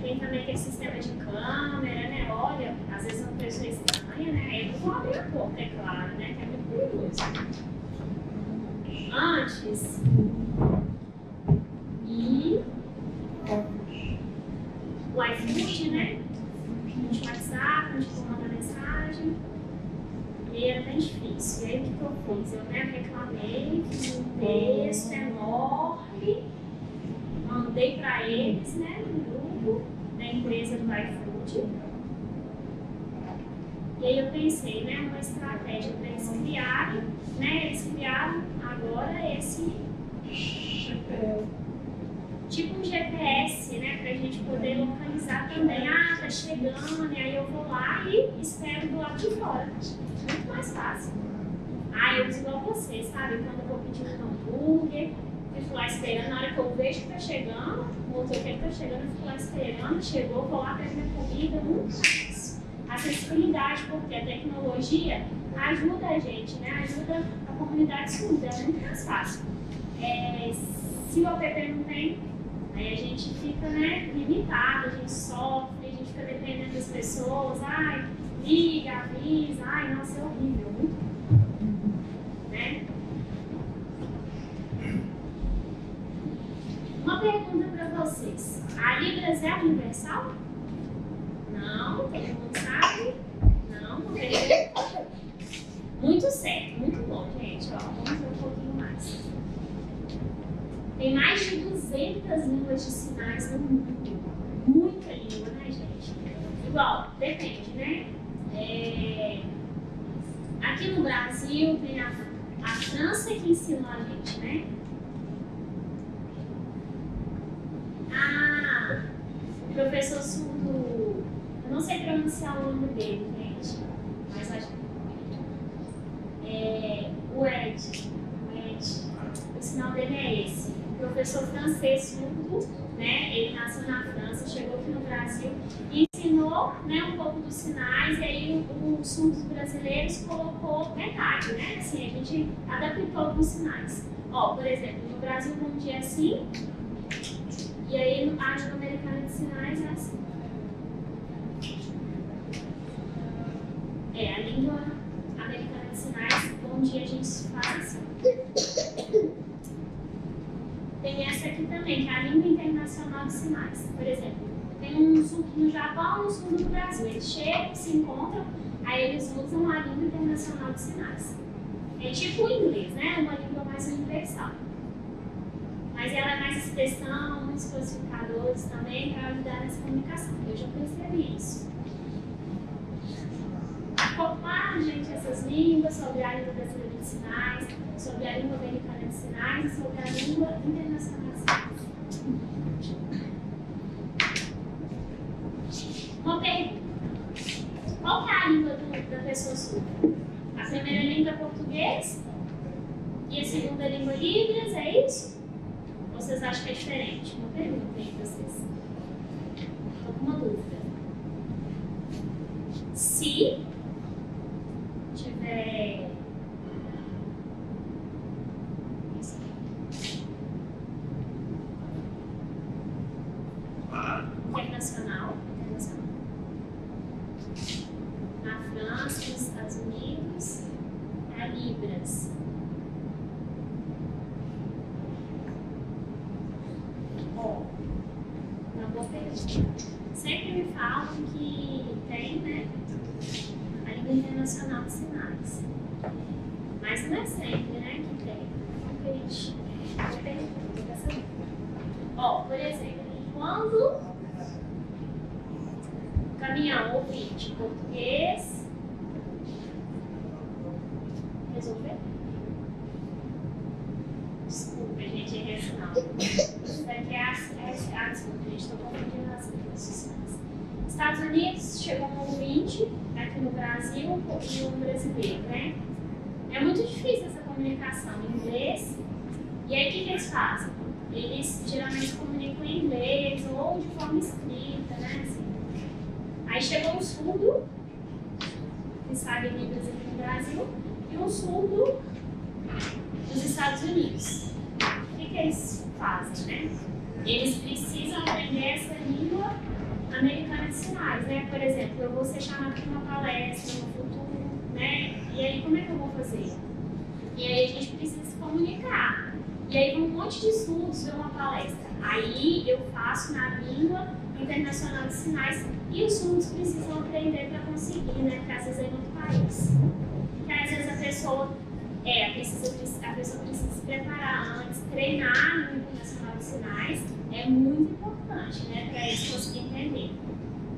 Tem também aquele sistema de câmera, né? Olha, às vezes uma pessoa estranha, né? Aí eu vou abrir a porta, é claro, né? Que é muito perigoso. Antes. E o iFood, né? No WhatsApp, a gente manda mensagem. E era bem difícil. E aí o que eu fiz? Eu reclamei, fiz um texto enorme, mandei para eles, né? No grupo da empresa do iFood. E aí eu pensei, né? Uma estratégia para eles criarem, né? Eles criaram agora esse tipo um GPS, né, pra gente poder localizar também. Ah, tá chegando, e aí eu vou lá e espero do lado de fora. Muito mais fácil. Ah, eu uso igual você, sabe? Quando eu vou pedir um hambúrguer, eu fico lá esperando. Na hora que eu vejo que tá chegando, o motoqueiro tá chegando, eu fico lá esperando. Chegou, vou lá pegar minha comida, muito mais. Acessibilidade, porque a tecnologia ajuda a gente, né? Ajuda a comunidade surda, é muito mais fácil. Se o app não tem, aí a gente fica, né, limitado, a gente sofre, a gente fica dependendo das pessoas, ai, liga, avisa, ai, nossa, é horrível, muito ruim, né? Uma pergunta para vocês, a Libras é universal? Não, todo mundo sabe? Não, muito certo, muito bom, gente, ó, vamos ver um pouquinho mais. Tem mais de 200 línguas de sinais no mundo. Muita língua, né, gente? Igual, depende, né? Aqui no Brasil tem a França que ensinou a gente, né? Ah, o professor surdo, eu não sei pronunciar o nome dele, gente, mas acho que o Ed, o sinal dele é esse. Professor francês surdo, né? Ele nasceu na França, chegou aqui no Brasil e ensinou, né, um pouco dos sinais, e aí os surdos brasileiros colocou metade, né? Assim, a gente adaptou alguns sinais. Ó, por exemplo, no Brasil bom dia é assim, e aí a língua americana de sinais é assim. A língua americana de sinais, bom dia a gente faz assim. Tem essa aqui também, que é a língua internacional de sinais. Por exemplo, tem um surdo no Japão e um surdo no Brasil. Eles chegam, se encontram, aí eles usam a língua internacional de sinais. É tipo o inglês, né? É uma língua mais universal. Mas ela é mais expressão, muitos classificadores também para ajudar nessa comunicação. Eu já percebi isso. Acoplar, gente, essas línguas sobre a língua brasileira de sinais, sobre a língua americana de sinais e sobre a língua internacional de sinais. Uma pergunta. Qual que é a língua da pessoa surda? A primeira língua é português e a segunda língua é Libras, é isso? Ou vocês acham que é diferente? Uma pergunta aí para vocês. Estou com uma dúvida. Se tiver internacional, na França, nos Estados Unidos, é a Libras. Uma boa pergunta. Sempre me falam que tem, né, a língua internacional de sinais. Mas não é sempre, né, que tem. Uma pergunta, quer saber? Por exemplo, quando o caminhão ouvinte português resolver? Desculpa, gente, é regional. Isso daqui é desculpa, gente, estou confundindo as línguas de sinais. Estados Unidos chegou um ouvinte, aqui aqui no Brasil e o brasileiro, né? É muito difícil essa comunicação em inglês. E aí, o que eles fazem? Eles geralmente comunicam em inglês ou de forma escrita, né? Assim. Aí chegou um surdo, que sabe Libras aqui no Brasil, e um surdo dos Estados Unidos. O que eles fazem, né? Eles precisam aprender essa língua americana de sinais, né? Por exemplo, eu vou ser chamada para uma palestra no futuro, né? E aí, como é que eu vou fazer? E aí, a gente precisa se comunicar. E aí, um monte de surdos ver uma palestra. Aí, eu faço na língua internacional de sinais e os surdos precisam aprender para conseguir, né? Porque às vezes é em outro país. Porque às vezes a pessoa precisa se preparar antes, treinar a língua internacional de sinais é muito importante, né? Para eles conseguirem entender.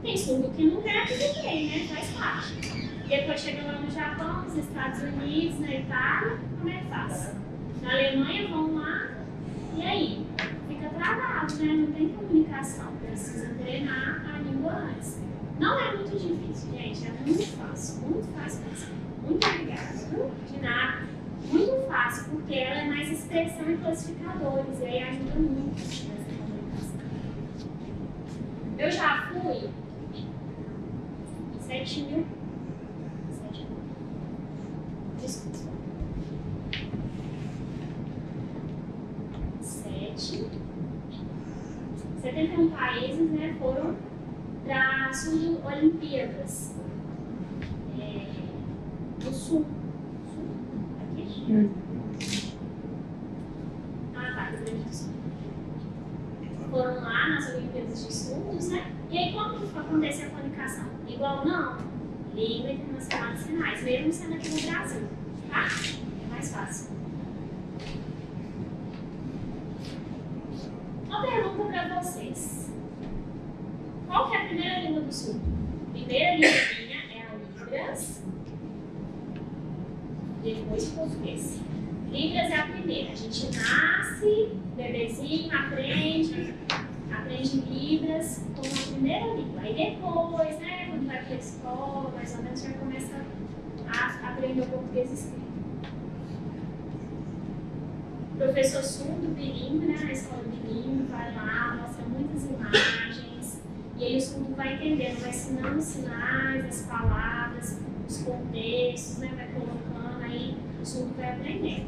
Tem surdo que não quer tudo bem, né? Faz parte. Depois chega lá no Japão, nos Estados Unidos, na Itália, como é que faz? Na Alemanha vão lá e aí? Fica travado, né? Não tem comunicação. Precisa treinar a língua antes. Não é muito difícil, gente. É muito fácil mesmo. Muito obrigada. De nada. Muito fácil, porque ela é mais expressão e classificadores. E aí ajuda muito nessa comunicação. Eu já fui 7.000. Desculpa. 71 países, né, foram para as Olimpíadas do Sul. Aqui? Ah, tá, Rio Grande do Sul. Foram lá nas Olimpíadas de Surdos, né? E aí, como que acontece a comunicação? Igual não? Língua Internacional de Sinais, mesmo sendo aqui no Brasil, tá? É mais fácil. Uma pergunta para vocês. Qual que é a primeira língua do Sul? A primeira língua é a Libras, depois o português. Libras é a primeira. A gente nasce, bebezinho, aprende Libras como a primeira língua. Aí depois, né, quando vai para a escola, mais ou menos já começa a aprender o português escrito. Professor surdo, bilíngue, né, na escola bilíngue, vai lá, mostra muitas imagens, e aí o surdo vai entendendo, vai ensinando os sinais, as palavras, os contextos, né, vai colocando, aí o surdo vai aprendendo.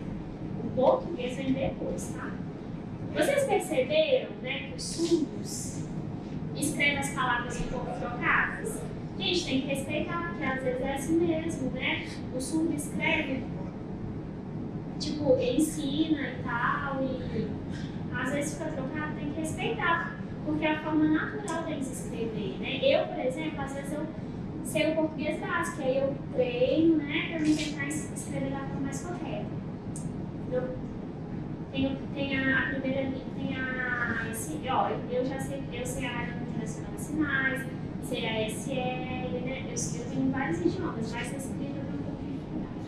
O português vem depois, tá? Vocês perceberam, né, que os surdos escrevem as palavras um pouco trocadas? Gente, tem que respeitar, porque às vezes é assim mesmo, né? O surdo escreve, tipo, ensina e tal, e às vezes fica trocado, tem que respeitar, porque é a forma natural deles escrever, né? Eu, por exemplo, às vezes eu sei o português básico, aí eu treino, né, para me tentar escrever da forma mais correta. Tem a primeira linha, eu já sei, eu sei a área internacional de sinais, sei a SL, né? Eu tenho vários idiomas, mas a escrita é um pouco de dificuldade.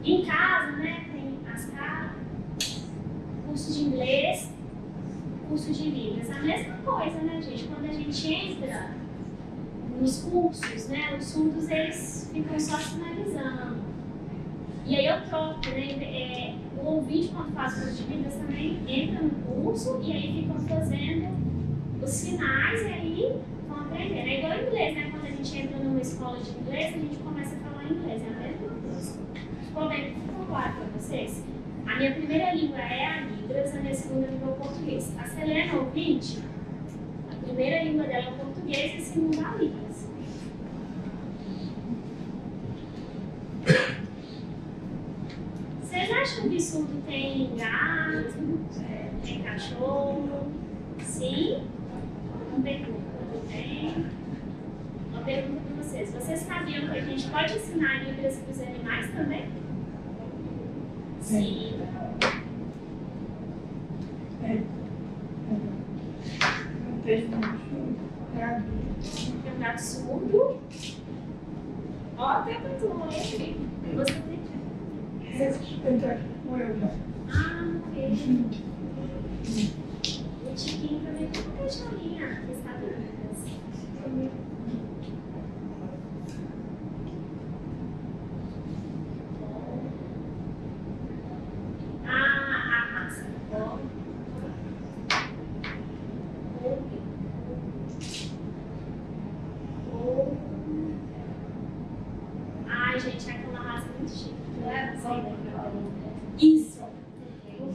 Em casa, né, tem as caras, curso de inglês, curso de Libras, a mesma coisa, né, gente? Quando a gente entra nos cursos, né, os surdos eles ficam só sinalizando. E aí eu troco, né? O ouvinte, quando faz curso de Libras, também entra no curso e aí ficam fazendo os sinais e aí vão aprendendo. É igual inglês, né? Quando a gente entra numa escola de inglês, a gente começa a falar inglês, é a mesma coisa. Ficou bem? Ficou claro para vocês? A minha primeira língua é a Libras, a minha segunda língua é o português. A Selena, ouvinte, a primeira língua dela é o português e a segunda a Libras. Vocês acham que surdo tem gato, tem cachorro? Sim? Uma pergunta. Tem? Uma pergunta para vocês. Vocês sabiam que a gente pode ensinar Libras para os animais também? Sim. Tem um gato surdo. Ó, até muito ele. Você tem que... Ah, ok. O Tiquinho também tem uma cachorrinha que está Libras. Ai, gente, aquela raça muito chique. Não sei, né? Isso! O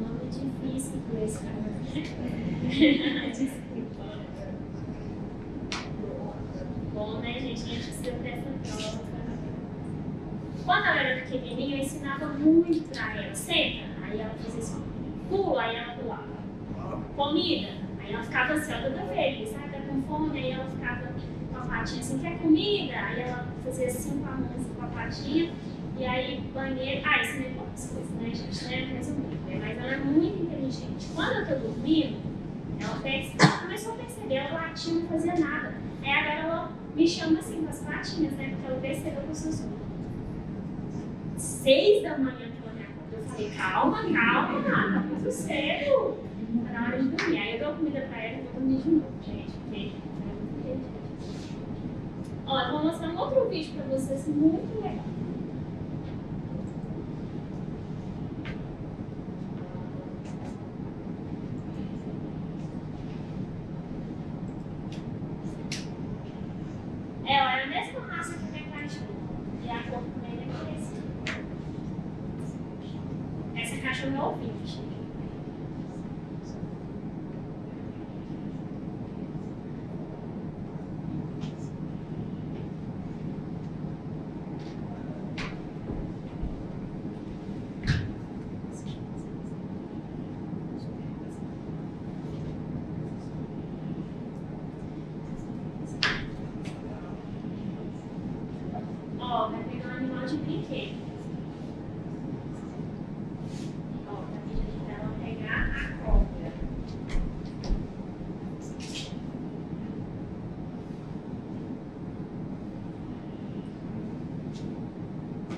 nome é difícil por esse cara. Desculpa. Bom, né, gente? A gente precisa dessa troca. Quando ela era pequenininha, eu ensinava muito pra ela. Senta, aí ela fazia assim. Pula, aí ela pulava. Comida, aí ela ficava assim, ó, toda vez, sabe? Tá com fome, aí ela ficava com a patinha assim, quer comida? Aí ela fazia assim com a mão, assim, com a patinha. E aí, banheiro. Ah, isso não é poucas coisas, né, gente? Não é resumido, né? Mas ela é muito inteligente. Quando eu tô dormindo, ela começou a perceber, ela latia, não fazia nada. Aí agora ela me chama assim com as patinhas, né? Porque ela percebeu que eu sou surda. 6 da manhã que ela me acordou, eu falei, calma, tá muito cedo. Tá na hora de dormir. Aí eu dou comida pra ela e vou dormir de novo, gente. Porque ó, eu vou mostrar um outro vídeo pra vocês muito legal. Ela é a mesma raça que a minha cachorra. E a cor também é parecida. Essa cachorra é ouvinte. Ó, vai pegar um animal de brinquedo. Ó, tá pedindo pra ela pegar a cobra.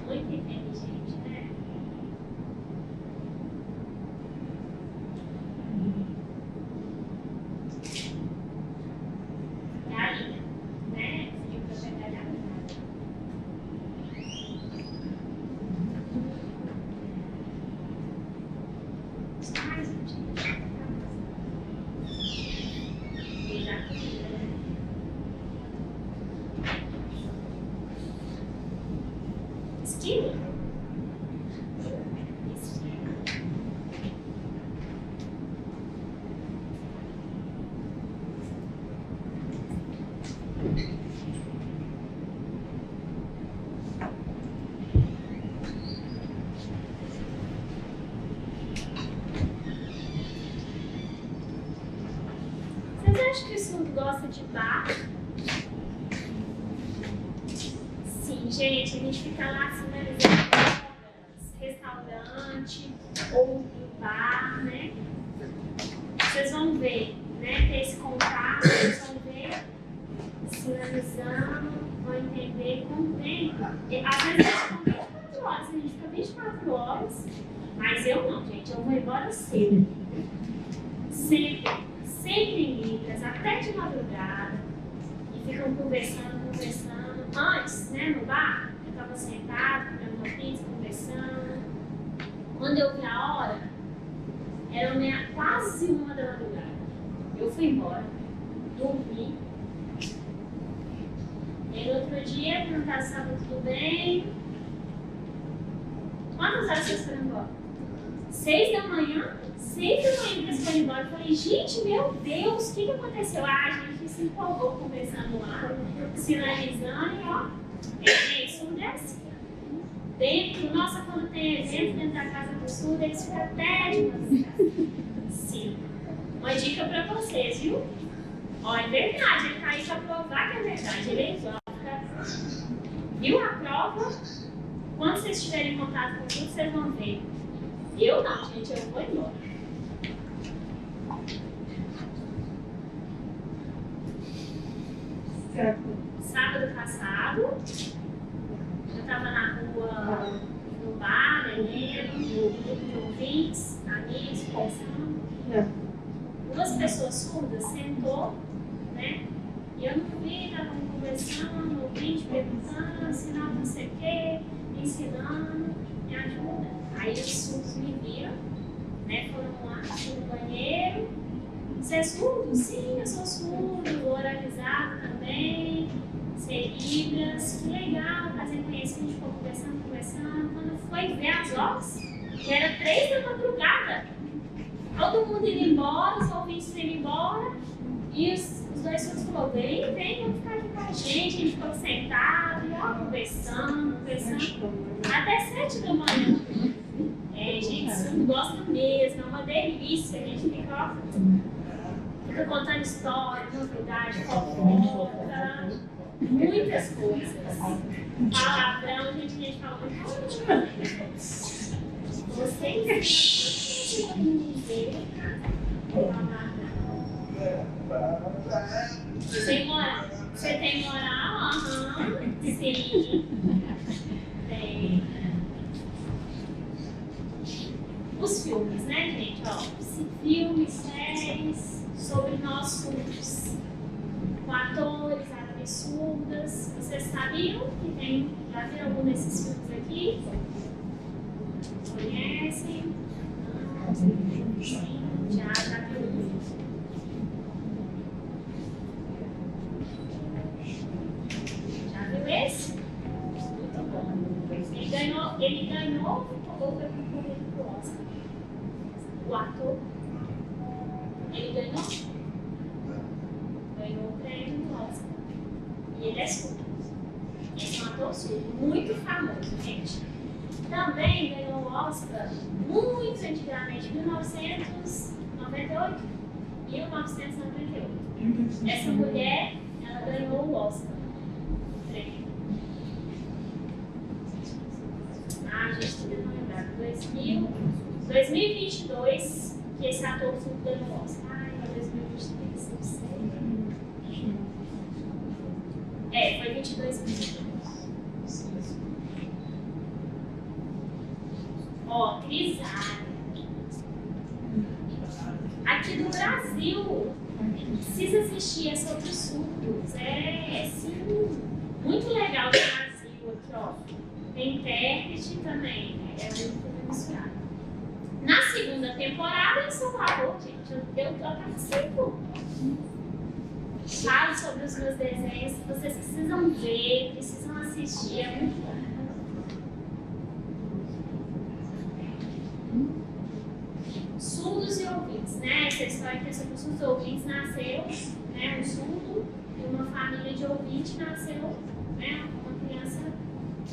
Muito inteligente, né? Galinha, né? Pediu pra pegar a galinha. Ai, gente. Beijar a comida, né? Esquilo. Vocês acham que o surdo gosta de bar? Sim, gente, a gente fica lá sinalizando restaurante ou bar, né? Vocês vão ver, né? Ter esse contato, vocês vão ver sinalizando, vão entender como tem. Às vezes eles ficam 24 horas, a gente fica 24 horas, mas eu não, gente, eu vou embora cedo. Sempre em Libras, até de madrugada, e ficam conversando. Antes, né, no bar, eu estava sentada, comendo uma pizza, conversando. Quando eu vi a hora, era quase 1 da madrugada. Eu fui embora, dormi. E no outro dia, perguntar se estava tudo bem. Quantas horas vocês foram embora? 6 da manhã? 6 da manhã que eles foram embora. Eu falei, gente, meu Deus, o que aconteceu? Ah, a gente se empolgou conversando lá, sinalizando e ó, gente, surdo é assim. Dentro, nossa, quando tem evento dentro da casa do surdo, eles ficam até de madrugada. Sim. Uma dica pra vocês, viu? Ó, é verdade, ele tá aí pra provar que é verdade. Ele é igual. Viu a prova? Quando vocês tiverem contato com tudo, vocês vão ver. Eu não, gente, eu vou embora. Sábado passado, eu estava na rua, no bar, bebendo, no grupo de ouvintes, amigos, conversando. 2 pessoas surdas sentou, né? E eu não vi, estavam conversando, ouvinte, perguntando, ensinando não sei o quê, ensinando, me ajuda. Aí os surdos me viram, né? Foram lá, fui no banheiro. Você é surdo? Sim, eu sou surdo, oralizado também. ser Libras, que legal, fazendo isso, a gente ficou conversando. Quando foi ver as horas, já era 3 da madrugada. Todo mundo indo embora, os ouvintes indo embora, e os 2 filhos falaram, vem, vamos ficar aqui com a gente ficou sentado, e ó, conversando, até 7 da manhã. Gente, surdo gosta mesmo, é uma delícia, a gente fica contando história, novidade, fofoca, muitas coisas. Palavrão, a gente fala muito. Vocês podem dizer Você tem moral? Aham, sim. Tem. Os filmes, né, gente? Ó, filmes, séries sobre nós surdos, com atores, atrizes surdas. Vocês sabiam que tem? Já viram algum desses filmes aqui? Conhecem? Sim, já viu? Já viu esse? Muito bom. Ele ganhou ou foi concorrido pro Oscar? O ator, ele ganhou o prêmio do Oscar. E ele é surdo. Ele é um ator surdo, muito famoso, gente. Também ganhou o Oscar muito antigamente, 1998. 1998. Essa mulher, ela ganhou o Oscar. Prêmio. A gente tem que lembrar. 2022, que esse ator surdo ganhou o Oscar. Ai, 2023, não sei. Foi 22. Ó, Crisália. Aqui no Brasil, precisa assistir, é sobre os surdos. Sim, muito legal no Brasil aqui, ó. Tem intérprete também, é muito misturado. Na segunda temporada, eu sou favor, gente. Eu participo. Falo sobre os meus desenhos. Vocês precisam ver, precisam assistir. É muito bom. Surdos e ouvintes, né? Essa história que é sobre os ouvintes nasceu, né? Um surdo e uma família de ouvinte nasceu, né? Uma criança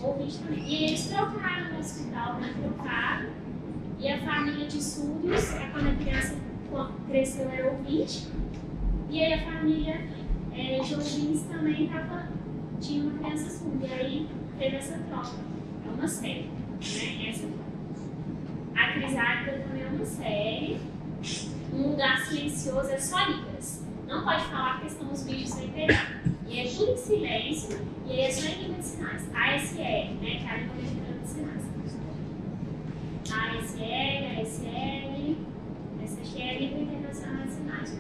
ouvinte também. E eles trocaram no hospital, né? Trocaram. E a família de surdos, quando a criança cresceu, era ouvinte. E aí a família de ouvintes também tinha uma criança surda. E aí teve essa troca. É uma série, né? Essa troca. A Crisália também é uma série. Um Lugar Silencioso é só Libras. Não pode falar porque senão os bichos vão pegar. E é tudo em silêncio. E aí é só em língua de sinais. ASL, né? Que é a língua americana de sinais. ASL, essa aqui é a língua internacional de sinais.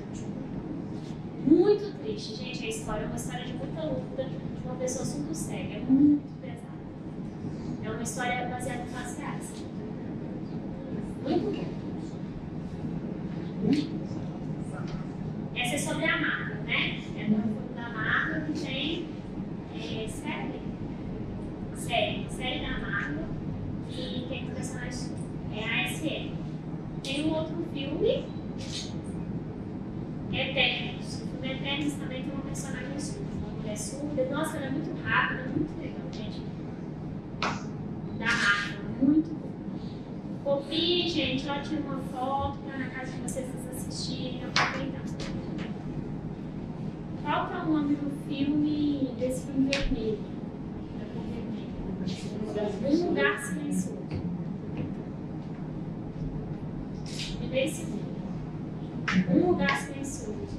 Muito triste, gente. A história é uma história de muita luta de uma pessoa surdo-cega. É muito pesada. É uma história baseada em fatos reais. Muito bom. Essa é sobre a Marvel, né? É do filme da Marvel que tem série da Marvel e tem personagens ASL. Tem um outro filme, Eternos. O filme Eternos também tem uma personagem surda, uma mulher surda. Nossa, ela é muito rápida, muito legal, gente. Da Marvel, muito bom. Copie, gente, ó, tira uma foto para na casa de vocês assistirem, aproveitar. Qual que é o nome do filme, desse filme vermelho? Um Lugar Silencioso. Me dê esse filme. Um Lugar Silencioso.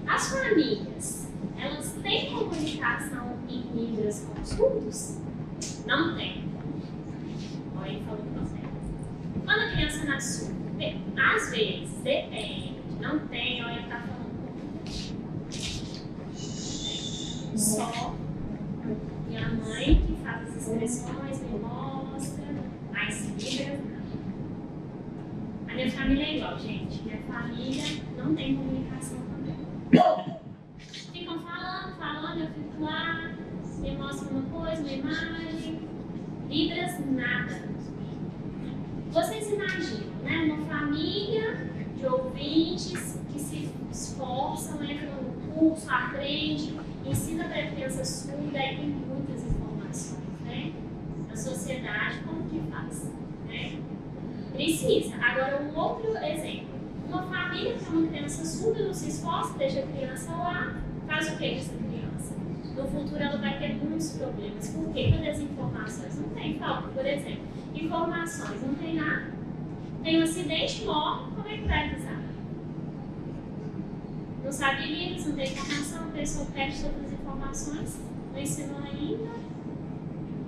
As famílias, elas têm comunicação em Libras com os surdos? Não tem. Olha, ele falou que não tem. Quando a criança nasce surda, às vezes, depende, não tem, olha, ele está falando só. Minha mãe que faz as expressões, me mostra, mas Libras não. minha família é igual, gente. Minha família não tem comunicação também. Ficam falando, eu fico lá, me mostram uma coisa, uma imagem. Libras, nada. Vocês imaginam, né? Uma família de ouvintes que se esforçam, entram no curso, aprende, ensina para a criança surda, aí tem muitas informações, né? A sociedade, como que faz, né? Precisa. Agora, um outro exemplo. Uma família que é uma criança surda não se esforça, deixa a criança lá, faz o que com essa criança? No futuro ela vai ter muitos problemas. Por quê? Porque as informações não tem falta. Por exemplo, informações não tem nada. Tem um acidente, morre, como é que vai avisar? Não sabe livros, não tem informação, a pessoa perde todas as informações, não ensinou ainda.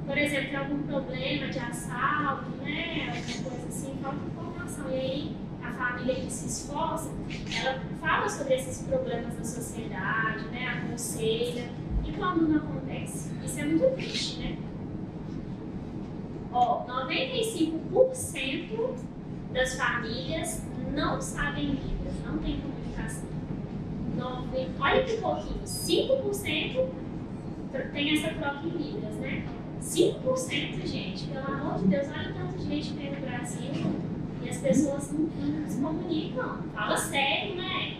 Por exemplo, tem algum problema de assalto, né? Alguma coisa assim, falta informação. E aí, a família que se esforça, ela fala sobre esses problemas da sociedade, né? Aconselha. E quando não acontece? Isso é muito triste, né? Ó, 95% das famílias não sabem Libras, não tem comunicação. Olha que pouquinho, 5% tem essa troca em Libras, né? 5%, gente, pelo amor de Deus, olha tanta gente que tem no Brasil e as pessoas não se comunicam. Fala sério, né?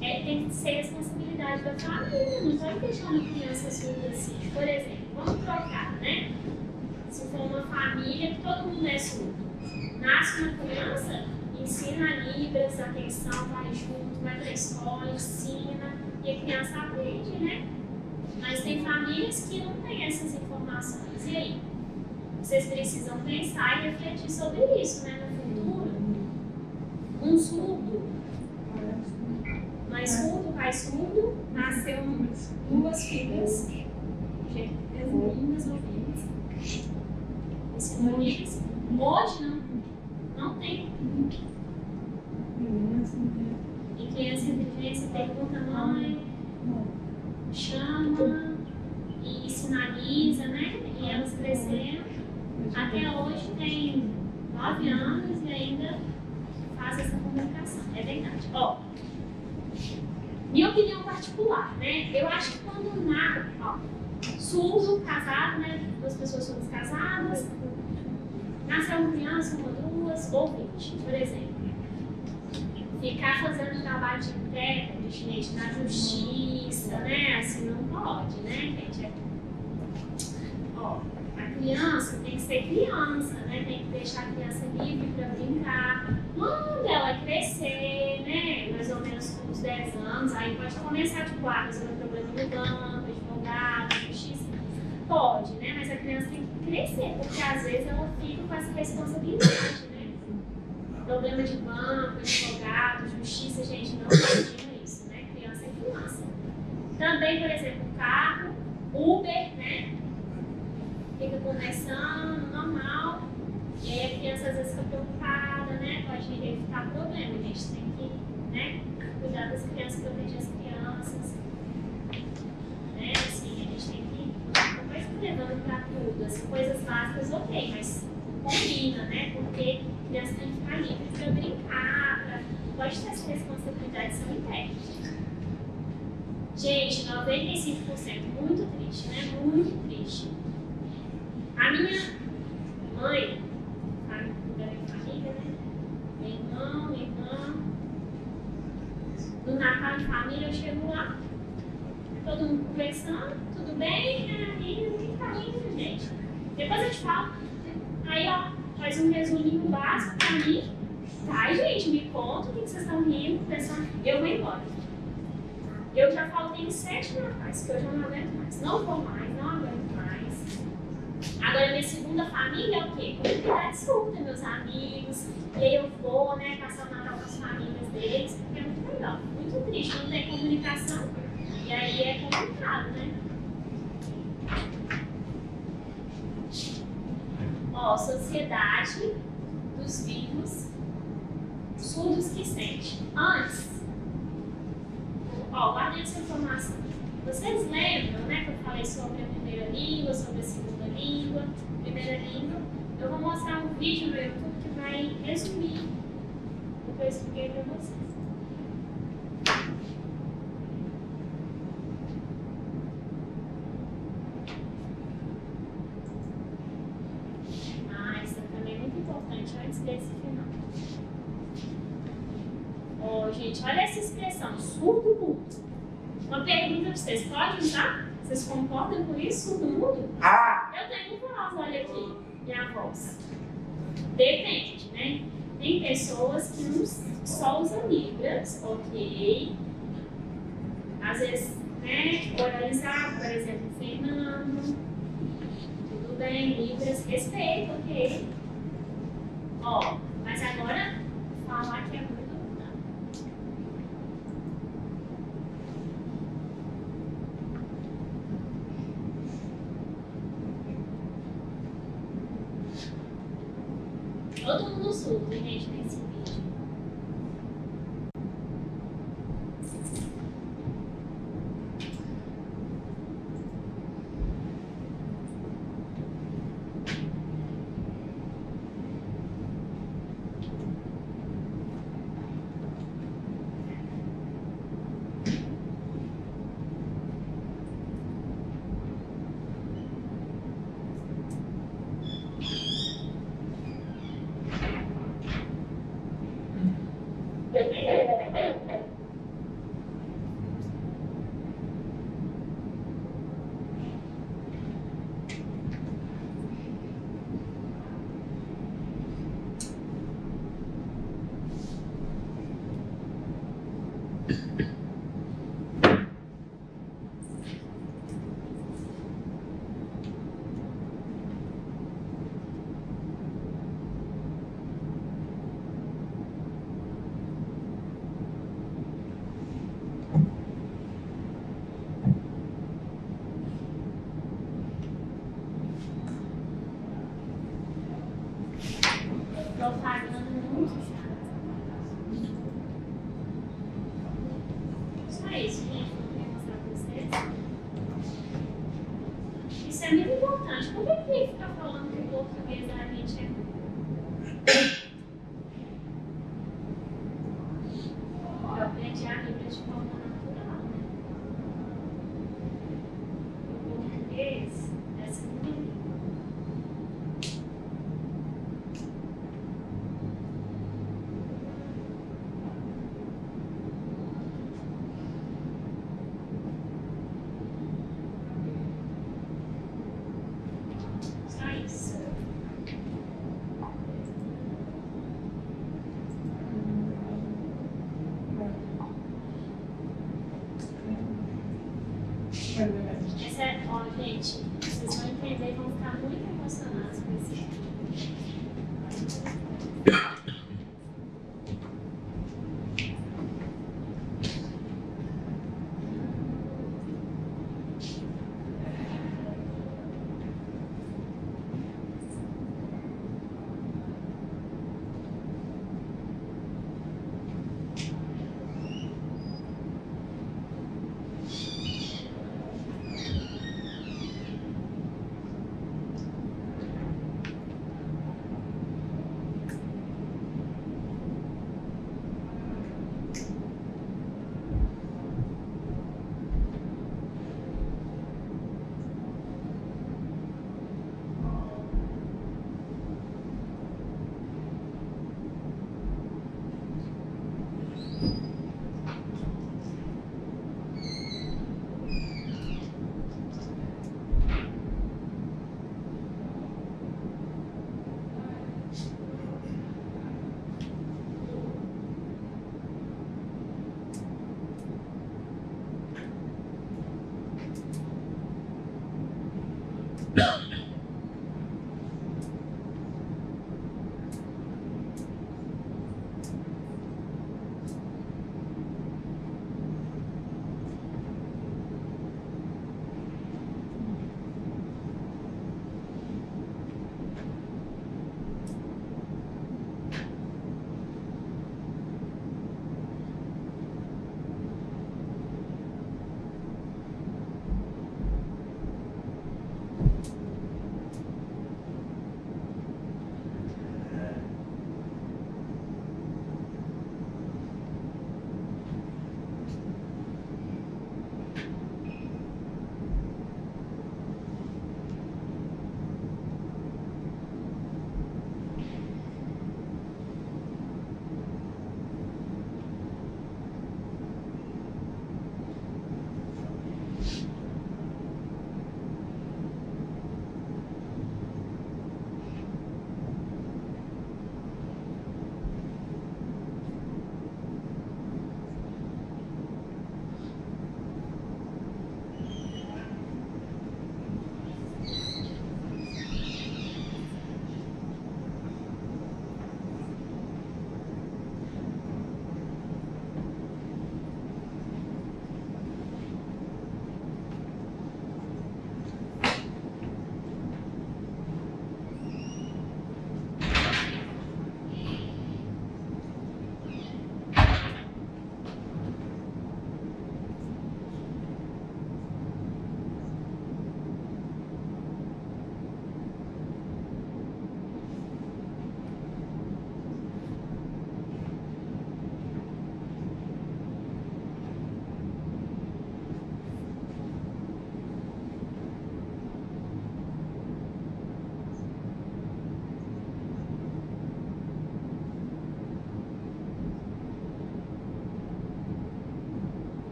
Tem que ser responsabilidade da família, não pode deixar uma criança surda assim. Por exemplo, vamos trocar, né? Se for uma família que todo mundo é surdo, nasce uma criança, ensina Libras, atenção, vai junto, vai para a escola, ensina e a criança aprende, né? Mas tem famílias que não têm essas informações. E aí? Vocês precisam pensar e refletir sobre isso, né? No futuro. Um surdo, mas surdo, pai surdo, nasceu duas filhas, lindas ouvidas. Ensinou eles. Hoje não tem. E criança inteligente pergunta, mãe, chama e sinaliza, né? E elas cresceram. Até hoje tem 9 anos e ainda faz essa comunicação. É verdade. Ó, minha opinião particular, né? Eu acho que quando surdo, casado, né? Duas pessoas surdas casadas, nasceu uma criança, uma, duas ou 20, por exemplo. Ficar fazendo trabalho de intérprete, na justiça, né? Assim não pode, né, gente? Ó, a criança tem que ser criança, né? Tem que deixar a criança livre para brincar. Quando ela crescer, né? Mais ou menos com uns 10 anos, aí pode começar tipo, resolver problema no banco, advogado, justiça. Pode, né? Mas a criança tem que crescer, porque às vezes ela fica com essa responsabilidade, né? Problema de banco, advogado, justiça, gente, não imagina isso, né? Criança é criança. Também, por exemplo, carro, Uber, né? Fica conversando, normal. E aí a criança às vezes fica preocupada, né? Pode evitar problema. A gente tem que, né? Cuidar das crianças, proteger as crianças. Né? Assim, a gente tem que. Não vai ficar levando pra tudo. As coisas básicas, ok, mas combina, né? Porque a criança tem que ficar livre para brincar, pode ter essa responsabilidade, são intérpretes. Gente, 95%, muito triste, né? Muito triste. A minha mãe, da minha família, né? Meu irmão, minha irmã, no Natal em família eu chego lá, todo mundo conversando, tudo bem? Rindo, quem tá rindo, gente? Depois eu te falo. Aí, ó, faz um resuminho básico pra mim. Tá, gente, me conta o que vocês estão rindo, pensando. Eu vou embora. Eu já faltei 7 natais, que eu já não aguento mais. Não vou mais, não aguento mais. Agora, minha segunda família é o quê? Comunidade surda, meus amigos. E aí eu vou, né, passar o Natal com as famílias deles, porque é muito legal. Muito triste, não tem comunicação. E aí é complicado, né? Ó, sociedade dos vivos surdos que sente. Antes, ó, guardem essa informação. Vocês lembram, né, que eu falei sobre a primeira língua, sobre a segunda língua, primeira língua? Eu vou mostrar um vídeo no YouTube que vai vai resumir o que eu expliquei para vocês. Isso também é muito importante antes desse final. Gente, olha essa expressão, surdo mudo. Uma pergunta para vocês, podem usar? Vocês concordam com isso, surdo mudo? Eu tenho voz, olha aqui, minha voz. Depende, né? Tem pessoas que não só usam Libras, ok. Às vezes, né, oralizado, por exemplo, Fernando. Tudo bem, Libras, respeito, ok. Mas agora, falar que é muito não. Todo mundo surdo, gente, nesse vídeo. Propaganda muito chata. Só isso, gente, que eu queria mostrar pra vocês. Isso é muito importante. Por que fica falando que o português da gente é ruim? Eu aprendi a Bíblia de forma natural, né? O português é segunda língua. Essa é, gente, vocês vão entender e vão ficar muito emocionados com esse vídeo.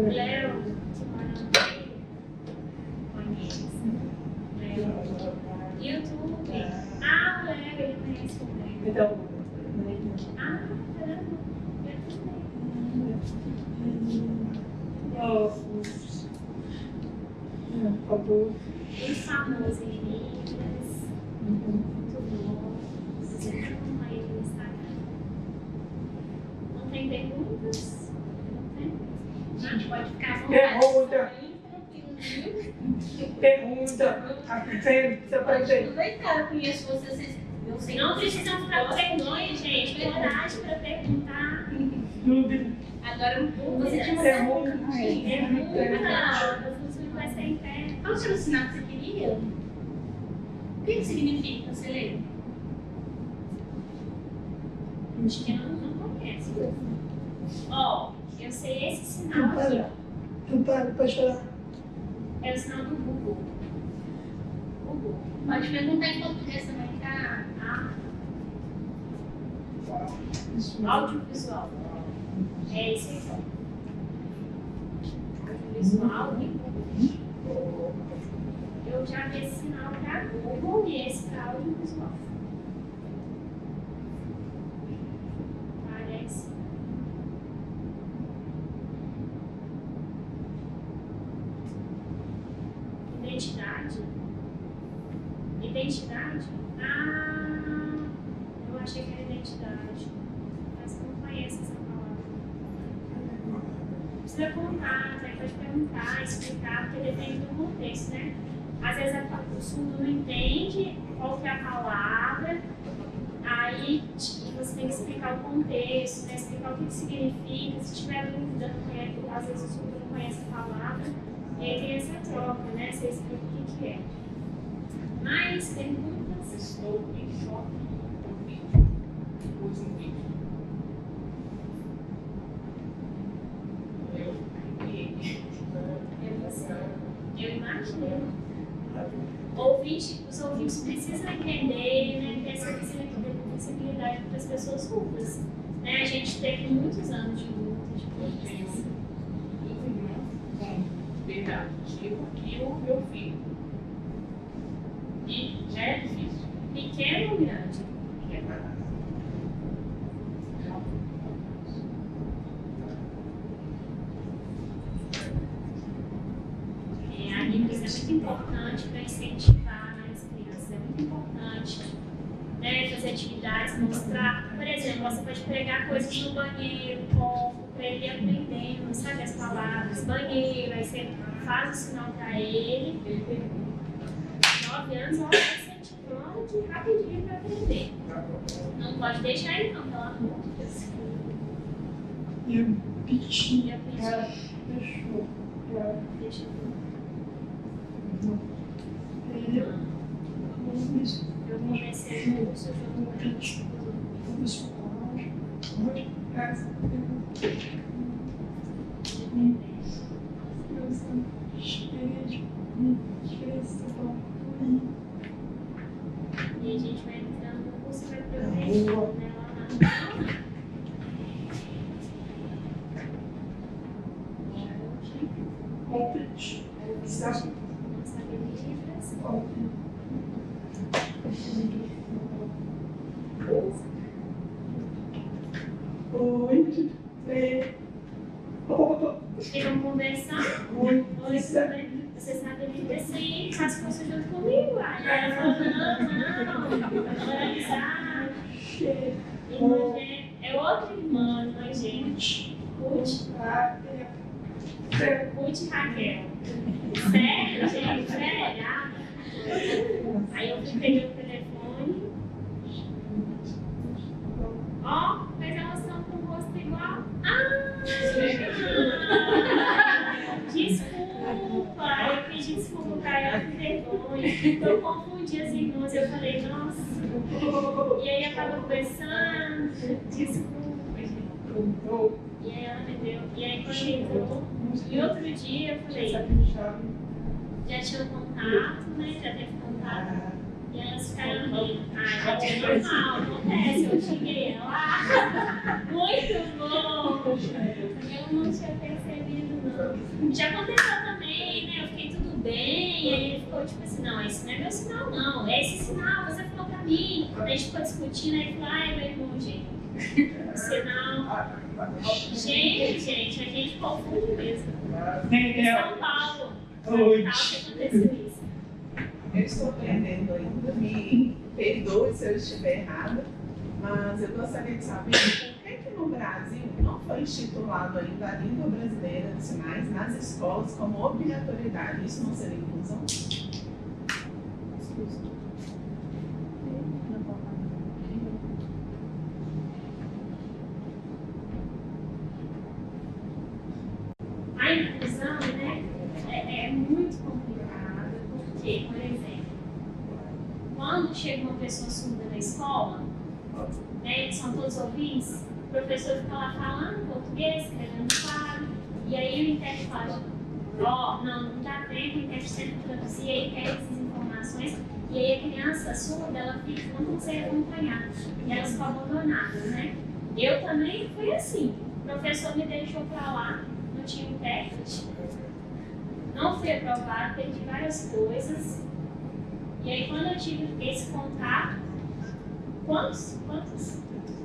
Léo, que mora no meio, conhece. Léo. YouTube. Ah, o Léo, ele conhece também. Então, Ah, caramba. Os famosos em Libras. Muito bom. Você acompanha ele no Instagram. Não tem perguntas? Não tem? A gente pode ficar à vontade. Pergunta. Tranquilo, Pergunta. Você aprende. Aproveitar, eu conheço vocês. Eu sei Não que vocês precisam ficar com vergonha, gente. Coragem para perguntar. Dúvida. Agora, você tinha uma Pergunta. Pergunta. O futuro vai ser em pé. Qual era o sinal que você queria? O que significa? Você lembra? Acho que não conhece. Ó, eu sei esse sinal aqui, ó. Pode falar. É o sinal do Google. Google. Pode perguntar em português também, tá? Audiovisual. É esse aqui, ó. Audiovisual e Google. Eu já vi esse sinal para Google e esse para audiovisual. Parece. Identidade? Identidade? Ah, eu achei que era identidade. Mas eu não conheço essa palavra. Precisa contar, aí pode perguntar, explicar, porque depende do contexto, né? Às vezes o surdo não entende qual que é a palavra, aí você tem que explicar o contexto, né? Explicar o que significa, se tiver dúvida, às vezes o surdo não conhece a palavra, e aí tem essa troca, né? Você explica o que é. Mais perguntas? Estou em choque com o vídeo. Pus um vídeo. Eu fiquei. Eu imaginei. Os ouvintes precisam entender, né? Ter essa visibilidade para as pessoas surdas. Né? A gente teve muitos anos de luta, de Tenho coisas. um irmão com verdade ativa e o meu filho. E já é difícil. Pequeno ou grande? A Libras é muito importante para incentivar as crianças, é muito importante, né, fazer atividades, mostrar, por exemplo, você pode pregar coisas no banheiro, para ele ir aprendendo, sabe, as palavras, banheiro, aí você faz o sinal para ele, 9 anos, ela vai incentivando de rapidinho para aprender. Não pode deixar ele não, pelo amor de Deus. E o bichinho. E eu pedi, Cara, fechou. deixa eu Ele é Eu comecei o curso junto com eles. E a gente vai entrando no curso para aprender, né, lá na não sabe Libras. Ficam conversando. Oi, tudo bem? Você sabe Libras, sim, faz curso junto comigo. Aí ela falou, não, organizar. Irmã é outra irmã, irmã gente. Ruth Raquel. Sério, gente? Sério? Aí eu peguei o telefone. Ó, mas elas estão com o rosto igual. Desculpa, eu pedi desculpa pra ela, que vergonha. Eu confundi as irmãs, eu falei, nossa. E aí eu tava conversando, desculpa, gente. E aí ela me deu. E aí quando entrou, e outro dia eu falei, já tinha contato, né? Já teve contato. E elas ficaram rindo. Ah, é normal, acontece. Eu xinguei ela. Muito bom! Eu não tinha percebido, não. Já aconteceu também, né? Eu fiquei tudo bem, e aí ele ficou tipo assim, não, esse não é meu sinal, não. É esse sinal, você falou pra mim. A gente ficou discutindo, aí ele falou, é meu irmão, gente. O sinal. Gente, a gente confunde mesmo. Em São Paulo, que aconteceu isso. Eu estou aprendendo ainda, me perdoe se eu estiver errada, mas eu gostaria de saber por que no Brasil não foi instituído ainda a língua brasileira de sinais nas escolas como obrigatoriedade. Isso não seria inclusão? A inclusão, né, é muito complicada, porque, por exemplo, quando chega uma pessoa surda na escola, né, são todos ouvintes, o professor fica lá falando português, escrevendo no quadro, e aí o intérprete fala, ó, não dá tempo, o intérprete tenta traduzir, aí pega essas informações, e aí a criança surda, ela fica, não consegue acompanhar, e elas ficam abandonadas, né? Eu também fui assim, o professor me deixou pra lá, não tinha intérprete, não fui aprovada, perdi várias coisas, e aí quando eu tive esse contato, quantos?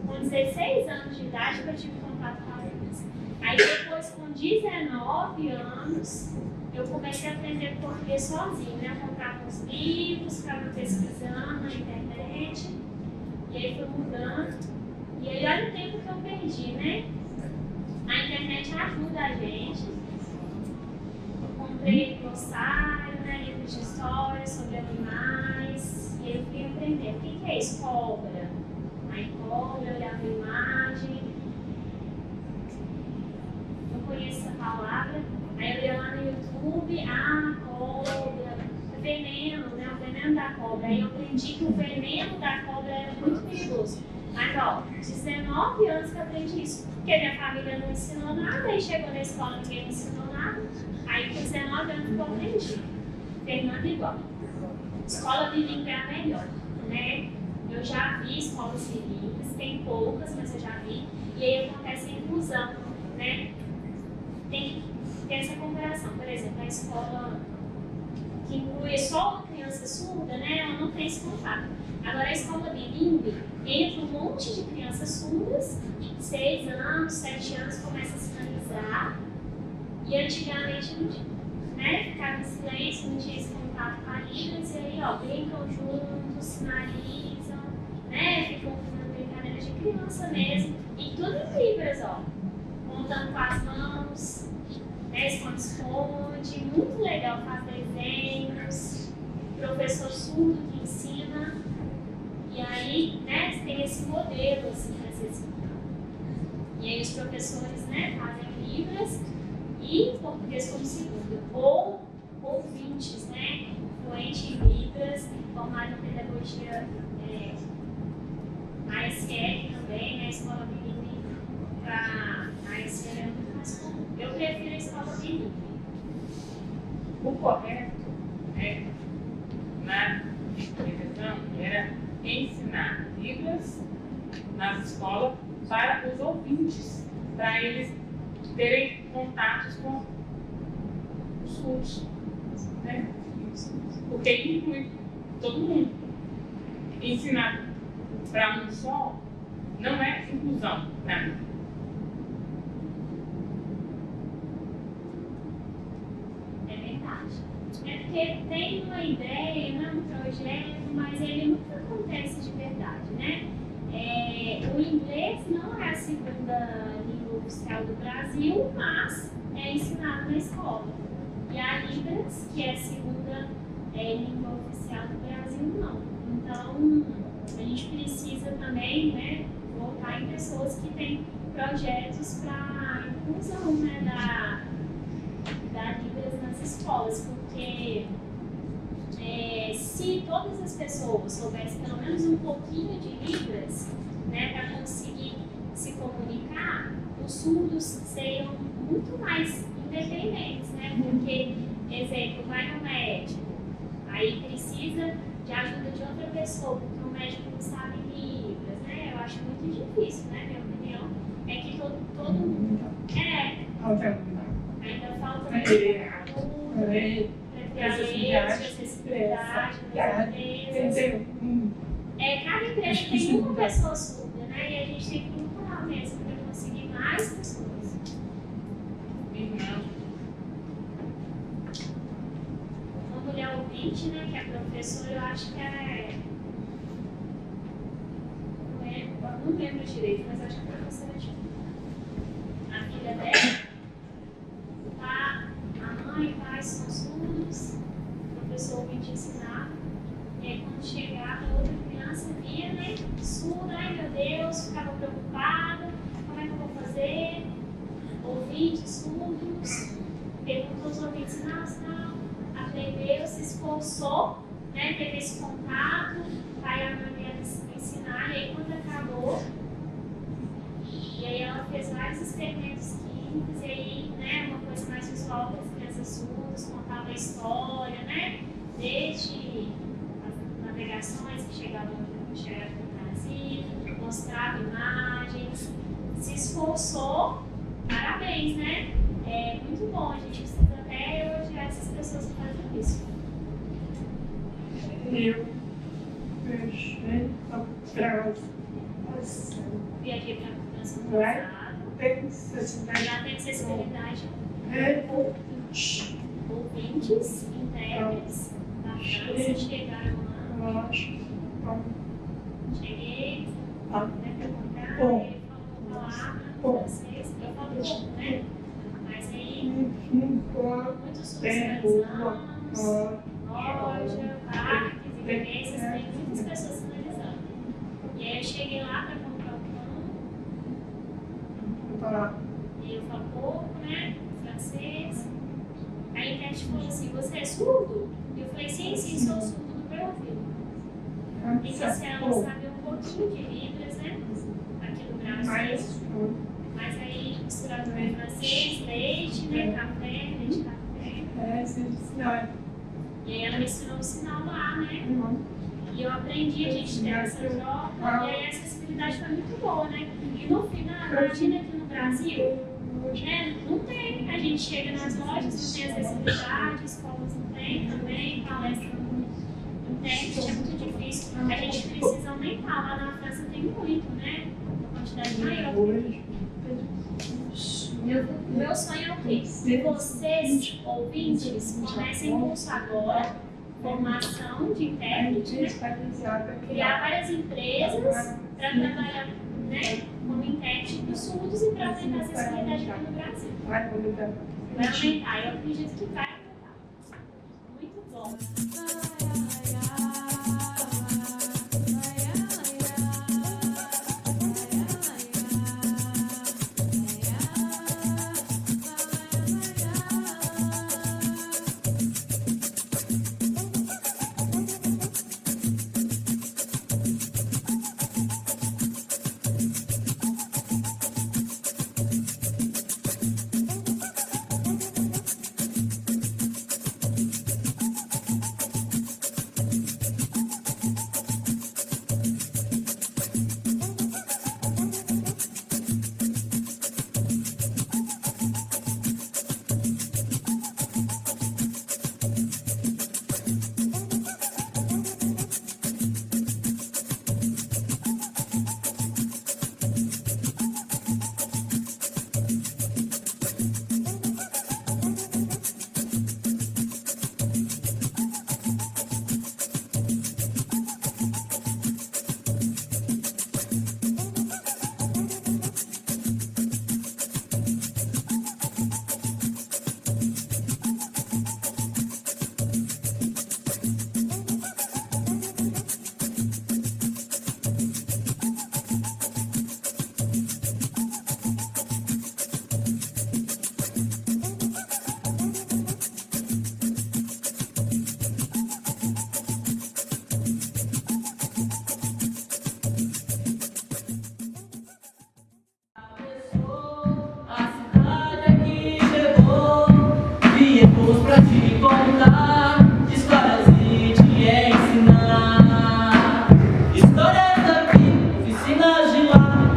Com 16 anos de idade que eu tive contato com a Libras. Aí depois, com 19 anos, eu comecei a aprender português sozinha, né? Eu comprava uns livros, ficava pesquisando na internet, e aí foi mudando. E aí olha o tempo que eu perdi, né? A internet ajuda a gente. Eu comprei glossário, né? Livros de história sobre animais, e aí eu fui aprender. O que é isso? Cobra. Aí cobra, olhava a imagem. Eu conheço essa palavra. Aí eu ia lá no YouTube, cobra, veneno, né? O veneno da cobra. Aí eu aprendi que o veneno da cobra era muito perigoso. Mas ó, 19 anos que eu aprendi isso. Porque minha família não ensinou nada, aí chegou na escola ninguém me ensinou nada. Aí com 19 anos que eu aprendi. Fernando igual. Escola bilíngue é a melhor, né? Eu já vi escolas bilíngues, tem poucas, mas eu já vi. E aí acontece a inclusão, né? Tem essa comparação. Por exemplo, a escola que inclui só uma criança surda, né? Ela não tem esse contato. Agora a escola bilíngue entra um monte de crianças surdas, 6 anos, 7 anos, começa a sinalizar. E antigamente não tinha, né? Ficava em silêncio, não tinha esse contato com a Libras, e aí, ó, brincam juntos, sinalizam, né? Ficam fazendo brincadeiras de criança mesmo. E tudo em Libras, ó. Montando com as mãos, né? Esconde-esconde, muito legal, faz desenhos, professor surdo que ensina. E aí, né, tem esse modelo, assim, para ser escutado. E aí os professores, né, fazem Libras e português como segundo. Ou ouvintes, né, fluente em Libras, formado em pedagogia ASL também, né, escola bilíngue para ASL é muito mais comum. Eu prefiro a escola bilíngue. O correto, né, na direção era ensinar Libras nas escolas para os ouvintes, para eles terem contatos com os surdos, né? Porque inclui todo mundo. Ensinar para um só não é inclusão para mim. É verdade. É porque tem uma ideia, né, um projeto, mas ele nunca acontece de verdade, né? O inglês não é a segunda língua oficial do Brasil, mas é ensinado na escola. E a Libras, que é a segunda língua oficial do Brasil, não. Então, a gente precisa também, né, voltar em pessoas que têm projetos para inclusão, né, da Libras nas escolas, porque se todas as pessoas soubessem pelo menos um pouquinho de Libras, né, para conseguir se comunicar, os surdos seriam muito mais independentes, né? Porque, exemplo, vai no médico, aí precisa de ajuda de outra pessoa, porque o médico não sabe Libras, né? Eu acho muito difícil, né? Minha opinião é que todo mundo ainda falta É, de acessibilidade, acessibilidade, quer dizer, cada empresa tem uma pessoa surda, né? E a gente tem que procurar mesmo para conseguir mais pessoas. Uma mulher ouvinte, né, que é professora, eu acho que não lembro direito, mas acho que a professora de a filha dela, a mãe e o pai são surdos, o professor ouvinte ensinava, e aí quando chegava outra criança via, né, surda, ai meu Deus, ficava preocupada, como é que eu vou fazer? Ouvintes surdos, perguntou aos ouvintes, não, aprendeu, se esforçou, né, teve esse contato, pai e a mãe ia ensinar, e aí quando acabou, e aí ela fez vários experimentos químicos, e aí, né, uma coisa mais visual para as crianças surdas, contava a história, né, desde as navegações que chegavam no Brasil, mostrava imagens, se esforçou, parabéns, né? É muito bom, a gente precisa até elogiar essas pessoas que fazem isso. eu fechei a preocupação. Viajei para a França no Vai. passado, Tem necessidade já tem acessibilidade. Ouvintes, intérpretes, da França chegaram lá. lógico, Cheguei, Tá. né, perguntar, Bom. ele falou uma palavra em Bom. francês, eu falo pouco, né? Mas aí, enquanto muitos surdos tempo, sinalizados, loja, parques, igrejas, tem muitas pessoas sinalizando. E aí eu cheguei lá para comprar o pão, e eu falo pouco, né, francês. Aí a intérprete falou assim, você é surdo? E eu falei, sim, sou surdo do meu ouvido. E que se ela sabe um pouquinho de Libras, né, aqui no Brasil. Mas aí misturado com francês, leite, né, café, leite, café. E aí ela me ensinou o sinal lá, né? E eu aprendi, a gente teve essa troca, e aí a acessibilidade foi muito boa, né? E no final, imagina aqui no Brasil, né, não tem, a gente chega nas lojas, não tem acessibilidade, escolas não tem também, palestra não tem, é muito difícil. A gente precisa aumentar, lá na França tem muito, né? Uma quantidade maior. Meu sonho é o quê? Se vocês, ouvintes, comecem um curso agora, formação de intérprete, né? Criar várias empresas para trabalhar, né, como intérprete para os surdos e para aumentar a acessibilidade aqui no Brasil. Vai aumentar, eu acredito que vai aumentar. Muito bom.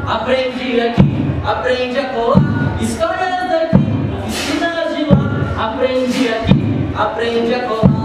Aprende aqui, aprende a colar. Histórias daqui, oficinas de lá. aprende aqui, aprende a colar.